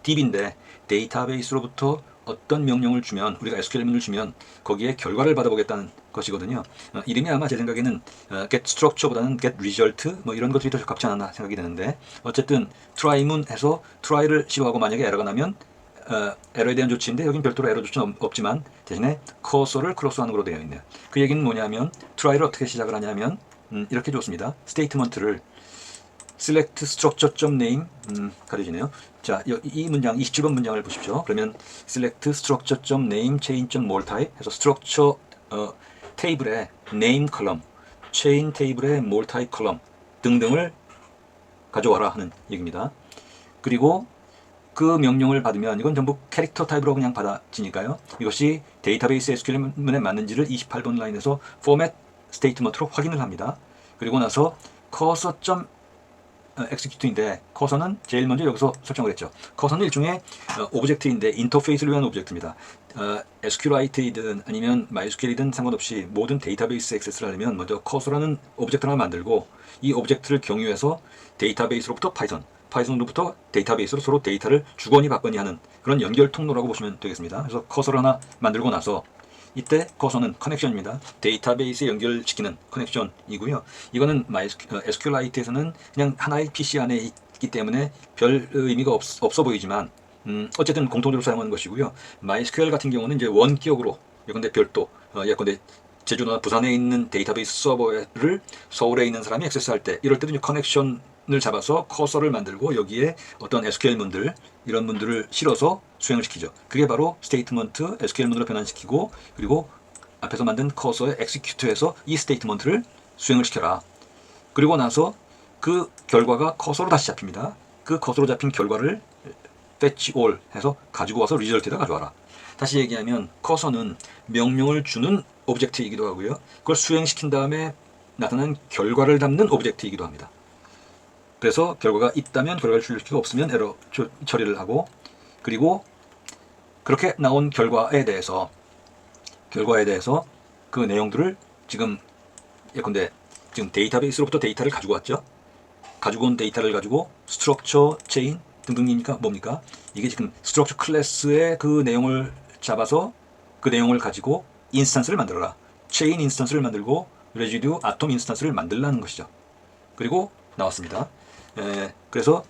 DB인데 데이터베이스로부터 어떤 명령을 주면 우리가 SQL문을 주면 거기에 결과를 받아보겠다는 것이거든요. 이름이 아마 제 생각에는 get structure보다는 get result 뭐 이런 것들이 더 적합지 않았나 생각이 되는데 어쨌든 try문 해서 try를 시도하고 만약에 에러가 나면 에러에 대한 조치인데 여긴 별도로 에러 조치는 없지만 대신에 커서를 크로스하는 걸로 되어 있네요. 그 얘기는 뭐냐면 try를 어떻게 시작을 하냐면 이렇게 줬습니다. 스테이트먼트를 select structure.name 가려지네요. 자, 이 문장 27번 문장을 보십시오. 그러면 select structure.name chain.moltype 해서 structure 테이블의 name 컬럼, chain 테이블의 moltype 컬럼 등등을 가져와라 하는 얘기입니다. 그리고 그 명령을 받으면 이건 전부 캐릭터 타입으로 그냥 받아지니까요. 이것이 데이터베이스 SQL문에 맞는지를 28번 라인에서 format statement로 확인을 합니다. 그리고 나서 cursor execute인데 커서는 제일 먼저 여기서 설정을 했죠. 커서는 일종의 오브젝트인데 인터페이스를 위한 오브젝트입니다. SQLite이든 아니면 MySQL이든 상관없이 모든 데이터베이스 액세스를 하려면 먼저 커서라는 오브젝트를 하나 만들고 이 오브젝트를 경유해서 데이터베이스로부터 파이썬으로부터 데이터베이스로 서로 데이터를 주거니 받거니 하는 그런 연결 통로라고 보시면 되겠습니다. 그래서 커서를 하나 만들고 나서 이때 커서는 커넥션입니다. 데이터베이스에 연결시키는 커넥션이고요. 이거는 SQLite에서는 그냥 하나의 PC 안에 있기 때문에 별 의미가 없어 보이지만 어쨌든 공통적으로 사용하는 것이고요. MySQL 같은 경우는 이제 원격으로 예컨대 별도 예컨대 제주도나 부산에 있는 데이터베이스 서버를 서울에 있는 사람이 액세스할 때 이럴 때도 이제 커넥션을 잡아서 커서를 만들고 여기에 어떤 SQL문들 이런 문들을 실어서 수행을 시키죠. 그게 바로 스테이트먼트 SQL문으로 변환시키고 그리고 앞에서 만든 커서에 execute해서 이 스테이트먼트를 수행을 시켜라. 그리고 나서 그 결과가 커서로 다시 잡힙니다. 그 커서로 잡힌 결과를 fetch all 해서 가지고 와서 리절트에다 가져와라. 다시 얘기하면 커서는 명령을 주는 오브젝트이기도 하고요. 그걸 수행시킨 다음에 나타난 결과를 담는 오브젝트이기도 합니다. 그래서 결과가 있다면 결과를 출력시키고 없으면 에러 처리를 하고 그리고 그렇게 나온 결과에 대해서 결과에 대해서 그 내용들을 지금 예컨대 지금 데이터베이스로부터 데이터를 가지고 왔죠. 가지고 온 데이터를 가지고 스트럭처, 체인 등등이니까 뭡니까? 이게 지금 스트럭처 클래스의 그 내용을 잡아서 그 내용을 가지고 인스턴스를 만들어라. 체인 인스턴스를 만들고 레지듀 아톰 인스턴스를 만들라는 것이죠. 그리고 나왔습니다. 그래서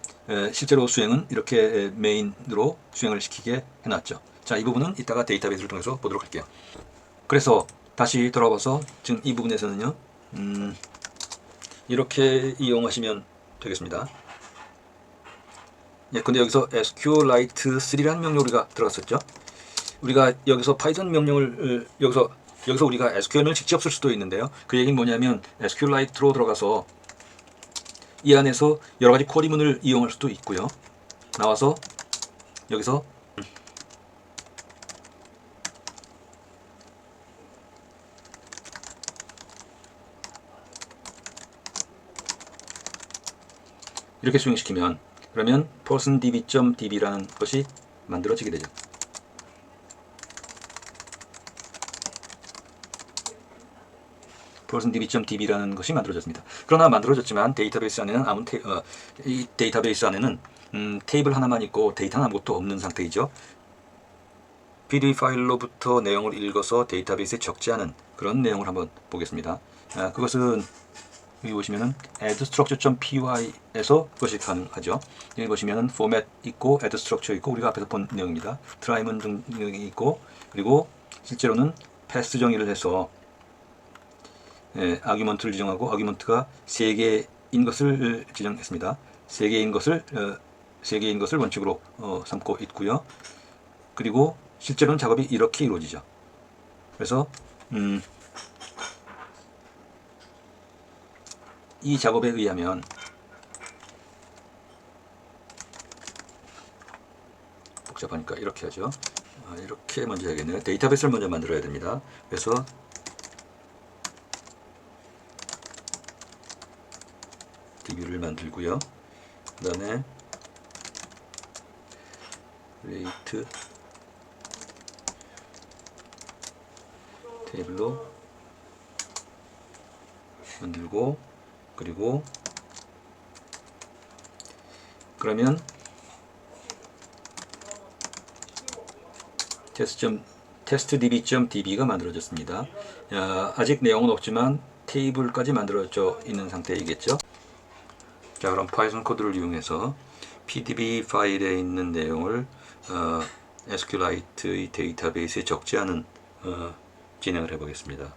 실제로 수행은 이렇게 메인으로 수행을 시키게 해놨죠. 자, 이 부분은 이따가 데이터베이스를 통해서 보도록 할게요. 그래서 다시 돌아와서 지금 이 부분에서는요, 이렇게 이용하시면 되겠습니다. 예, 근데 여기서 SQLite 3라는 명령 우리가 들어갔었죠. 우리가 여기서 파이썬 명령을 여기서 우리가 SQL을 직접 쓸 수도 있는데요. 그 얘기는 뭐냐면 SQLite로 들어가서 이 안에서 여러 가지 쿼리문을 이용할 수도 있고요. 나와서 여기서 이렇게 수행시키면 그러면 persondb.db라는 것이 만들어지게 되죠. persondb.db라는 것이 만들어졌습니다. 그러나 만들어졌지만 데이터베이스 안에는 이 데이터베이스 안에는 테이블 하나만 있고 데이터는 아무것도 없는 상태이죠. pdb 파일로부터 내용을 읽어서 데이터베이스에 적지 않은 그런 내용을 한번 보겠습니다. 그것은 여기 보시면은 addstructure.py에서 그것이 가능하죠. 여기 보시면은 format 있고 addstructure 있고 우리가 앞에서 본 내용입니다. try문 등이 있고 그리고 실제로는 pass 정의를 해서 아규먼트를 지정하고 아규먼트가 3개인 것을 지정했습니다. 3개인 것을 원칙으로 삼고 있고요. 그리고 실제로는 작업이 이렇게 이루어지죠. 그래서 이 작업에 의하면 복잡하니까 이렇게 하죠. 이렇게 먼저 해야겠네요. 데이터베이스를 먼저 만들어야 됩니다. 그래서 db를 만들고요. 그 다음에 rate 테이블로 만들고 그리고 그러면 testdb.db가 만들어졌습니다. 아직 내용은 없지만 테이블까지 만들어져 있는 상태이겠죠. 자, 그럼 파이썬 코드를 이용해서 pdb 파일에 있는 내용을 SQLite의 데이터베이스에 적지 않은 진행을 해보겠습니다.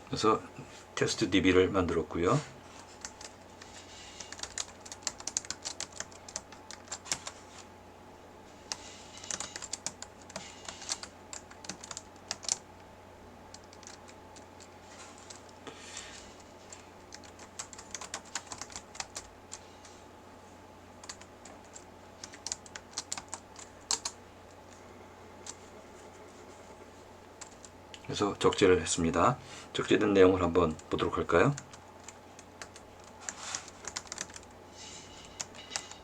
그래서 testdb를 만들었고요. 그래서 적재를 했습니다. 적재된 내용을 한번 보도록 할까요?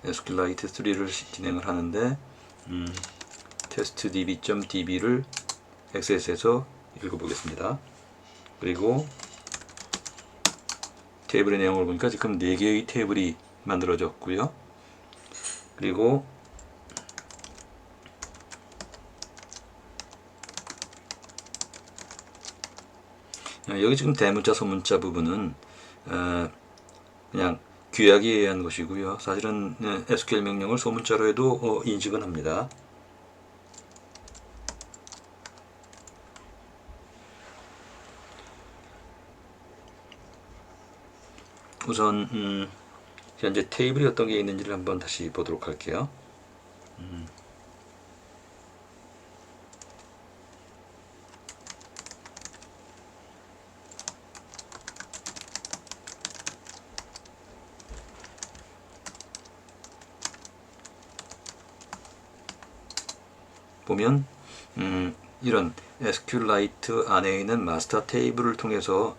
SQLite 3를 진행을 하는데 testdb.db를 XS에서 읽어보겠습니다. 그리고 테이블의 내용을 보니까 지금 4개의 테이블이 만들어졌고요. 그리고 여기 지금 대문자 소문자 부분은 그냥 규약에 의한 것이고요. 사실은 SQL 명령을 소문자로 해도 인식은 합니다. 우선 현재 테이블이 어떤 게 있는지를 한번 다시 보도록 할게요. 보면 이런 SQLite 안에 있는 마스터 테이블을 통해서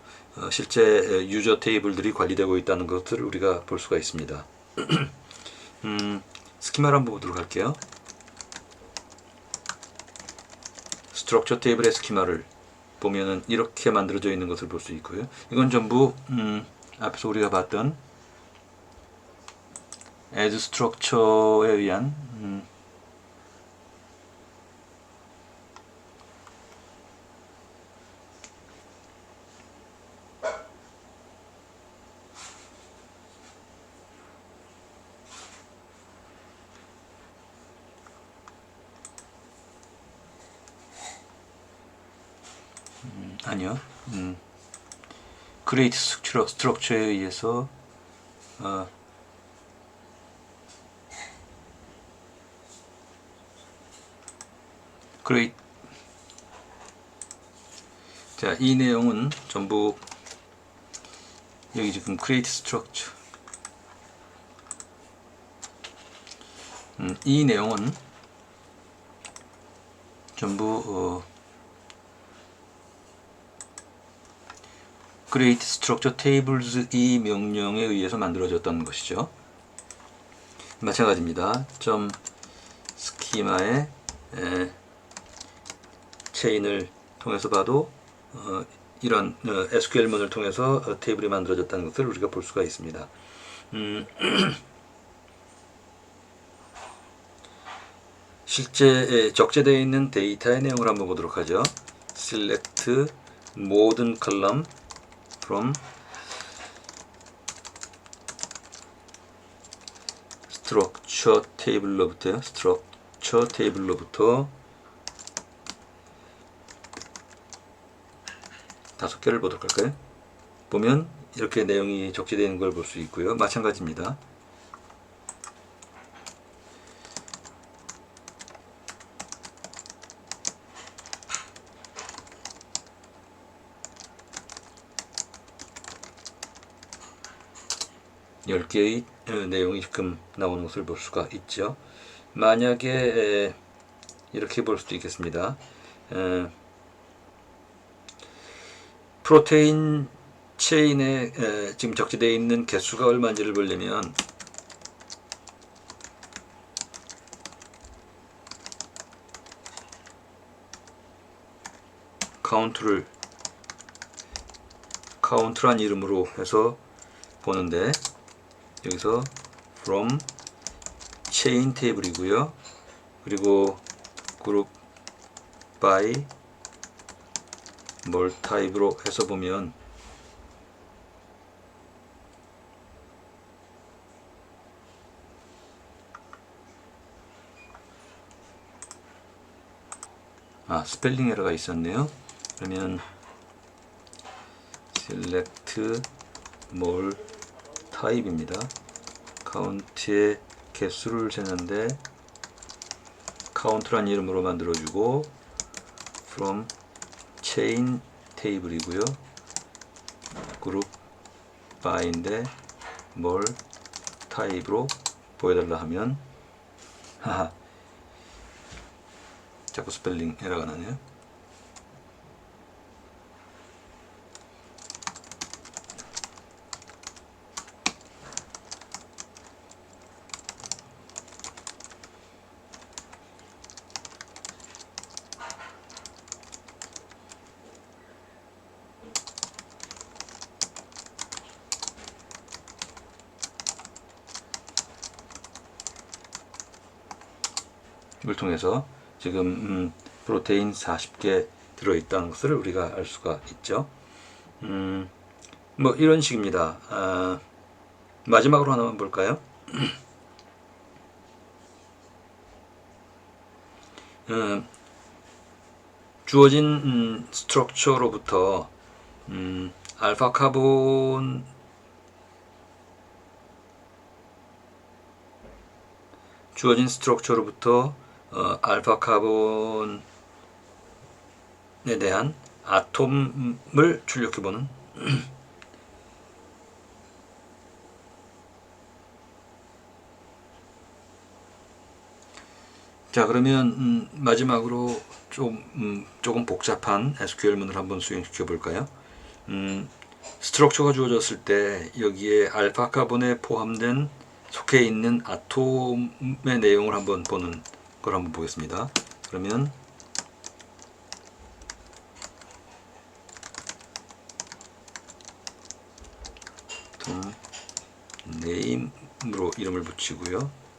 실제 유저 테이블들이 관리되고 있다는 것을 우리가 볼 수가 있습니다. 스키마를 한번 보도록 할게요. 스트럭처 테이블의 스키마를 보면은 이렇게 만들어져 있는 것을 볼 수 있고요. 이건 전부 앞에서 우리가 봤던 as structure에 의한 아니요. create structure에 의해서 create. 자, 이 내용은 전부 여기 지금 create structure. 이 내용은 전부 create structure tables 이 명령에 의해서 만들어졌던 것이죠. 마찬가지입니다. 점 스키마의 체인을 통해서 봐도 이런 SQL문을 통해서 테이블이 만들어졌다는 것을 우리가 볼 수가 있습니다. 실제 적재되어 있는 데이터의 내용을 한번 보도록 하죠. select 모든 column from structure table로부터요. structure table로부터 5개를 보도록 할까요? 보면 이렇게 내용이 적재되어 있는 걸 볼 수 있고요. 마찬가지입니다. 열 개의 내용이 지금 나오는 것을 볼 수가 있죠. 만약에 이렇게 볼 수도 있겠습니다. 프로테인 체인에 지금 적재되어 있는 개수가 얼마인지를 보려면 카운트란 이름으로 해서 보는데, 여기서 from chain 테이블이고요. 그리고 group by 뭘 타입으로 해서 보면 스펠링 에러가 있었네요. 그러면 select 뭘 타입입니다. 카운트의 개수를 세는데 카운트란 이름으로 만들어주고 from chain 테이블이고요. group by인데 뭘 타입으로 보여달라 하면 자꾸 스펠링 에러가 나네요. 이걸 통해서 지금 프로테인 40개 들어있다는 것을 우리가 알 수가 있죠. 뭐 이런 식입니다. 마지막으로 하나만 볼까요? 주어진 스트럭처로부터 알파 카본 주어진 스트럭처로부터 알파 카본에 대한 아톰을 출력해보는 자, 그러면 마지막으로 조금 복잡한 SQL문을 한번 수행시켜 볼까요? 스트럭처가 주어졌을 때 여기에 알파 카본에 포함된 속해 있는 아톰의 내용을 한번 보는 걸 한번 보겠습니다. 그러면 아톰 네임으로 이름을 붙이고요.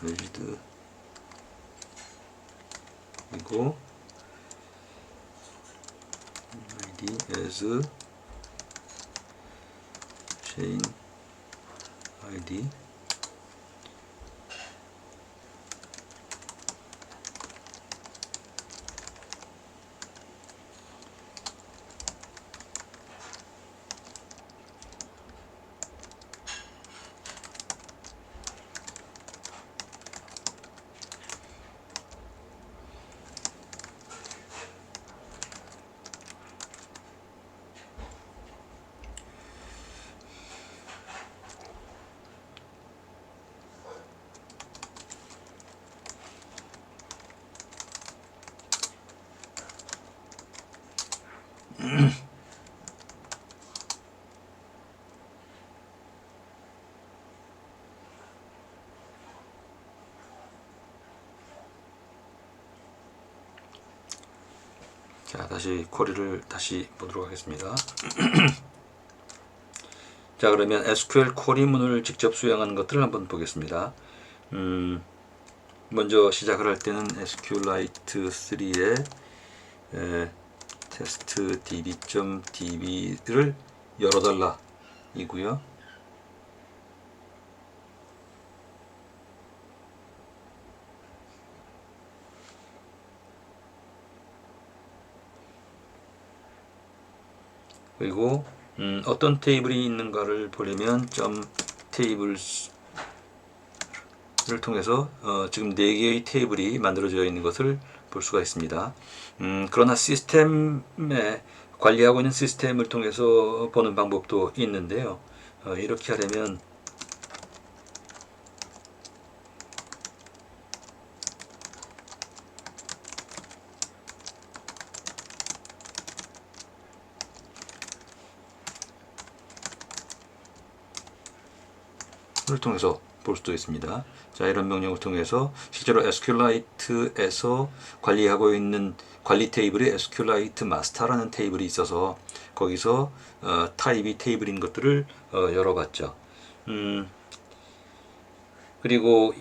레지드 그리고 id as chain id 자, 다시 쿼리를 다시 보도록 하겠습니다. 자, 그러면 SQL 쿼리문을 직접 수행하는 것들을 한번 보겠습니다. 먼저 시작을 할 때는 SQLite 3에 test db.db를 열어달라 이고요. 그리고 어떤 테이블이 있는가를 보려면 tables를 통해서 지금 4개의 테이블이 만들어져 있는 것을 볼 수가 있습니다. 그러나 시스템에 관리하고 있는 시스템을 통해서 보는 방법도 있는데요. 이렇게 하려면 을 통해서 볼 수도 있습니다. 자, 이런 명령을 통해서 실제로 SQLite에서 관리하고 있는 관리 테이블에 SQLite 마스터라는 테이블이 있어서 거기서 타입이 테이블인 것들을 열어봤죠. 그리고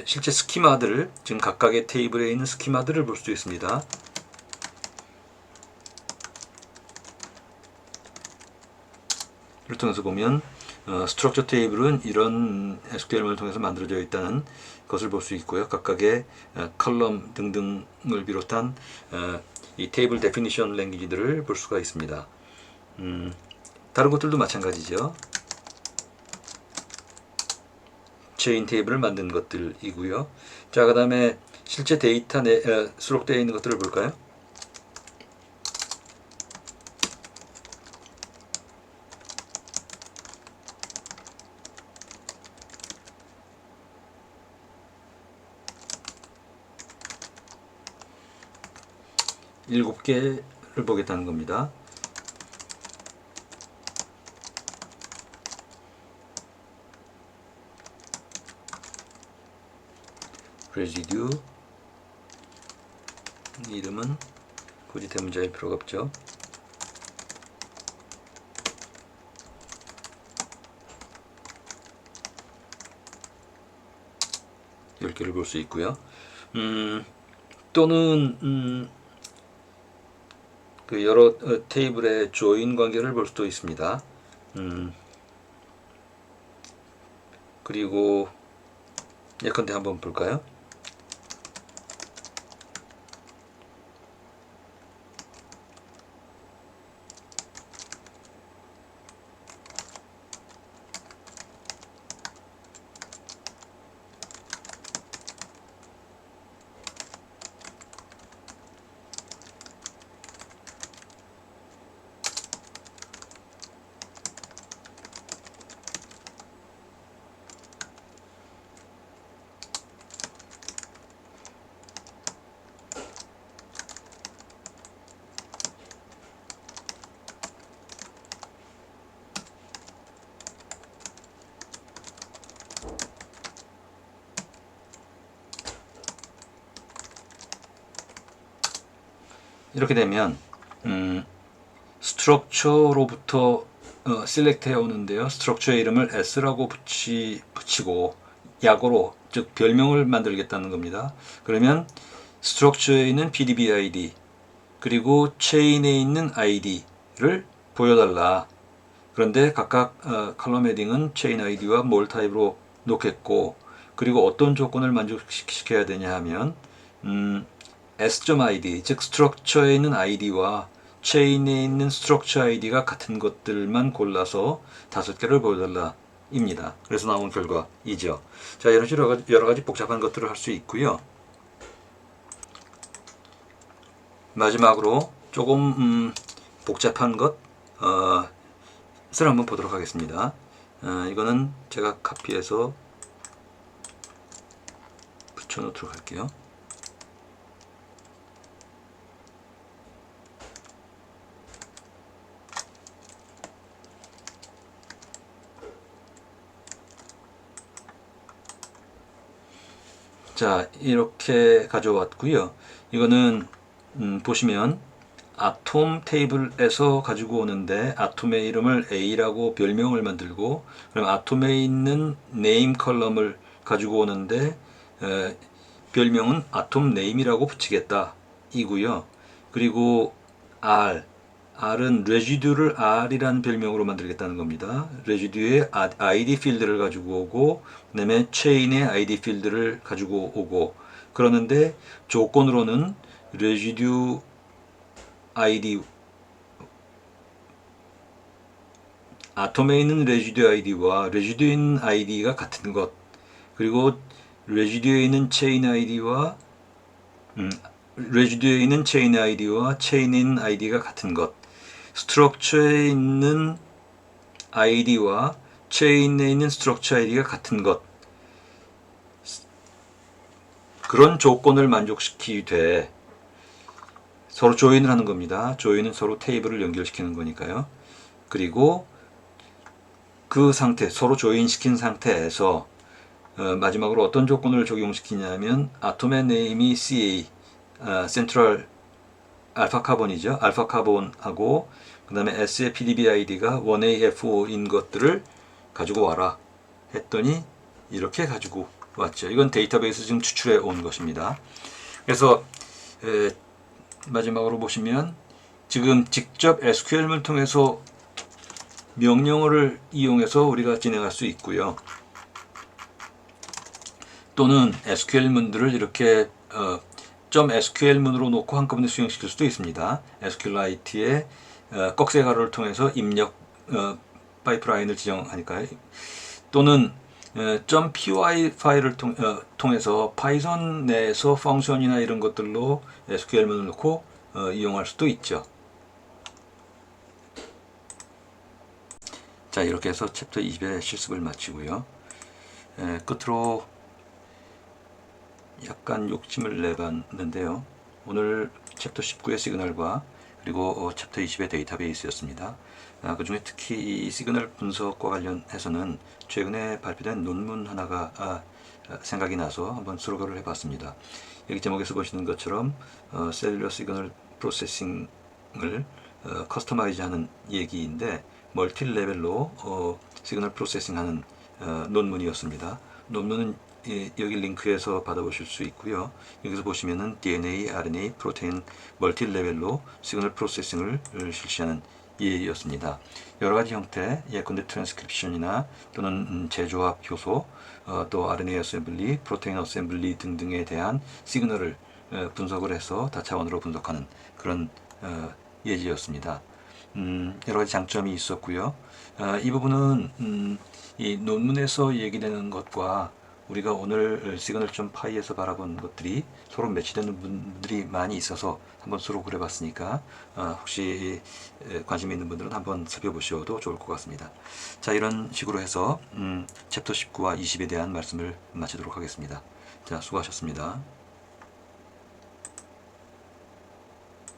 실제 스키마들을 지금 각각의 테이블에 있는 스키마들을 볼 수도 있습니다. 를 통해서 보면 스트럭처 테이블은 이런 SQL문을 통해서 만들어져 있다는 것을 볼 수 있고요. 각각의 컬럼 등등을 비롯한 이 테이블 데피니션 랭귀지들을 볼 수가 있습니다. 다른 것들도 마찬가지죠. 체인 테이블을 만든 것들이고요. 자, 그 다음에 실제 데이터 수록되어 있는 것들을 볼까요? 일곱 개를 보겠다는 겁니다. residue 이름은 굳이 대문자일 필요가 없죠. 열 개를 볼 수 있고요. 또는 그 여러 테이블의 조인 관계를 볼 수도 있습니다. 그리고 예컨대 한번 볼까요? 이렇게 되면 스트럭처로부터 셀렉트 해 오는데요. 스트럭처의 이름을 S라고 붙이고 약어로 즉 별명을 만들겠다는 겁니다. 그러면 스트럭처에 있는 PDB ID 그리고 체인에 있는 ID를 보여달라. 그런데 각각 컬럼 헤딩은 체인 ID와 뭘 타입으로 놓겠고 그리고 어떤 조건을 만족시켜야 되냐 하면 S.ID 즉 스트럭처에 있는 ID와 체인에 있는 스트럭처 ID가 같은 것들만 골라서 5개를 보여달라 입니다. 그래서 나온 결과이죠. 자, 이런 식으로 여러 가지 복잡한 것들을 할 수 있고요. 마지막으로 조금 복잡한 것을 한번 보도록 하겠습니다. 이거는 제가 카피해서 붙여놓도록 할게요. 자, 이렇게 가져왔고요. 이거는 보시면 아톰 테이블에서 가지고 오는데 아톰의 이름을 A라고 별명을 만들고 그럼 아톰에 있는 네임 컬럼을 가지고 오는데 별명은 아톰 네임이라고 붙이겠다 이고요. 그리고 R은 레지듀를 R이라는 별명으로 만들겠다는 겁니다. 레지듀의 ID 필드를 가지고 오고 그 다음에 체인의 ID 필드를 가지고 오고 그러는데 조건으로는 레지듀 ID 아톰에 있는 레지듀 ID와 레지듀에 있는 ID가 같은 것 그리고 레지듀에 있는 체인 ID와 레지듀에 있는 체인 ID와 체인에 있는 ID가 같은 것 스트럭처에 있는 ID와 체인에 있는 스트럭처 ID가 같은 것 그런 조건을 만족시키되 서로 조인을 하는 겁니다. 조인은 서로 테이블을 연결시키는 거니까요. 그리고 그 상태, 서로 조인시킨 상태에서 마지막으로 어떤 조건을 적용시키냐면 아톰의 네임이 CA, 센트럴 알파 카본이죠. 알파 카본하고 그 다음에 S의 PDB ID가 1AFO인 것들을 가지고 와라 했더니 이렇게 가지고 왔죠. 이건 데이터베이스 지금 추출해 온 것입니다. 그래서 마지막으로 보시면 지금 직접 SQL문을 통해서 명령어를 이용해서 우리가 진행할 수 있고요. 또는 SQL문들을 이렇게 .SQL문으로 놓고 한꺼번에 수행시킬 수도 있습니다. SQLite의 꺽쇠 가로를 통해서 입력 파이프라인을 지정하니까요. 또는 .py 파일을 통해서 파이썬 내에서 펑션이나 이런 것들로 SQL문을 넣고 이용할 수도 있죠. 자, 이렇게 해서 챕터 20의 실습을 마치고요. 끝으로 약간 욕심을 내봤는데요. 오늘 챕터 19의 시그널과 그리고 챕터 20의 데이터베이스였습니다. 그 중에 특히 이 시그널 분석과 관련해서는 최근에 발표된 논문 하나가 생각이 나서 한번 수록을 해봤습니다. 여기 제목에서 보시는 것처럼 셀룰러 시그널 프로세싱을 커스터마이즈하는 얘기인데 멀티 레벨로 시그널 프로세싱하는 논문이었습니다. 논문은 여기 링크에서 받아보실 수 있고요. 여기서 보시면은 DNA, RNA, 프로테인 멀티 레벨로 시그널 프로세싱을 실시하는 예였습니다. 여러 가지 형태, 예컨대 트랜스크립션이나 또는 재조합 효소, 또 RNA 어셈블리, 프로테인 어셈블리 등등에 대한 시그널을 분석을 해서 다차원으로 분석하는 그런 예제였습니다. 여러 가지 장점이 있었고요. 이 부분은 이 논문에서 얘기되는 것과 우리가 오늘 시그널.py에서 바라본 것들이 서로 매치되는 분들이 많이 있어서 한번 수록을 해봤으니까 혹시 관심 있는 분들은 한번 살펴보셔도 좋을 것 같습니다. 자, 이런 식으로 해서 챕터 19와 20에 대한 말씀을 마치도록 하겠습니다. 자, 수고하셨습니다.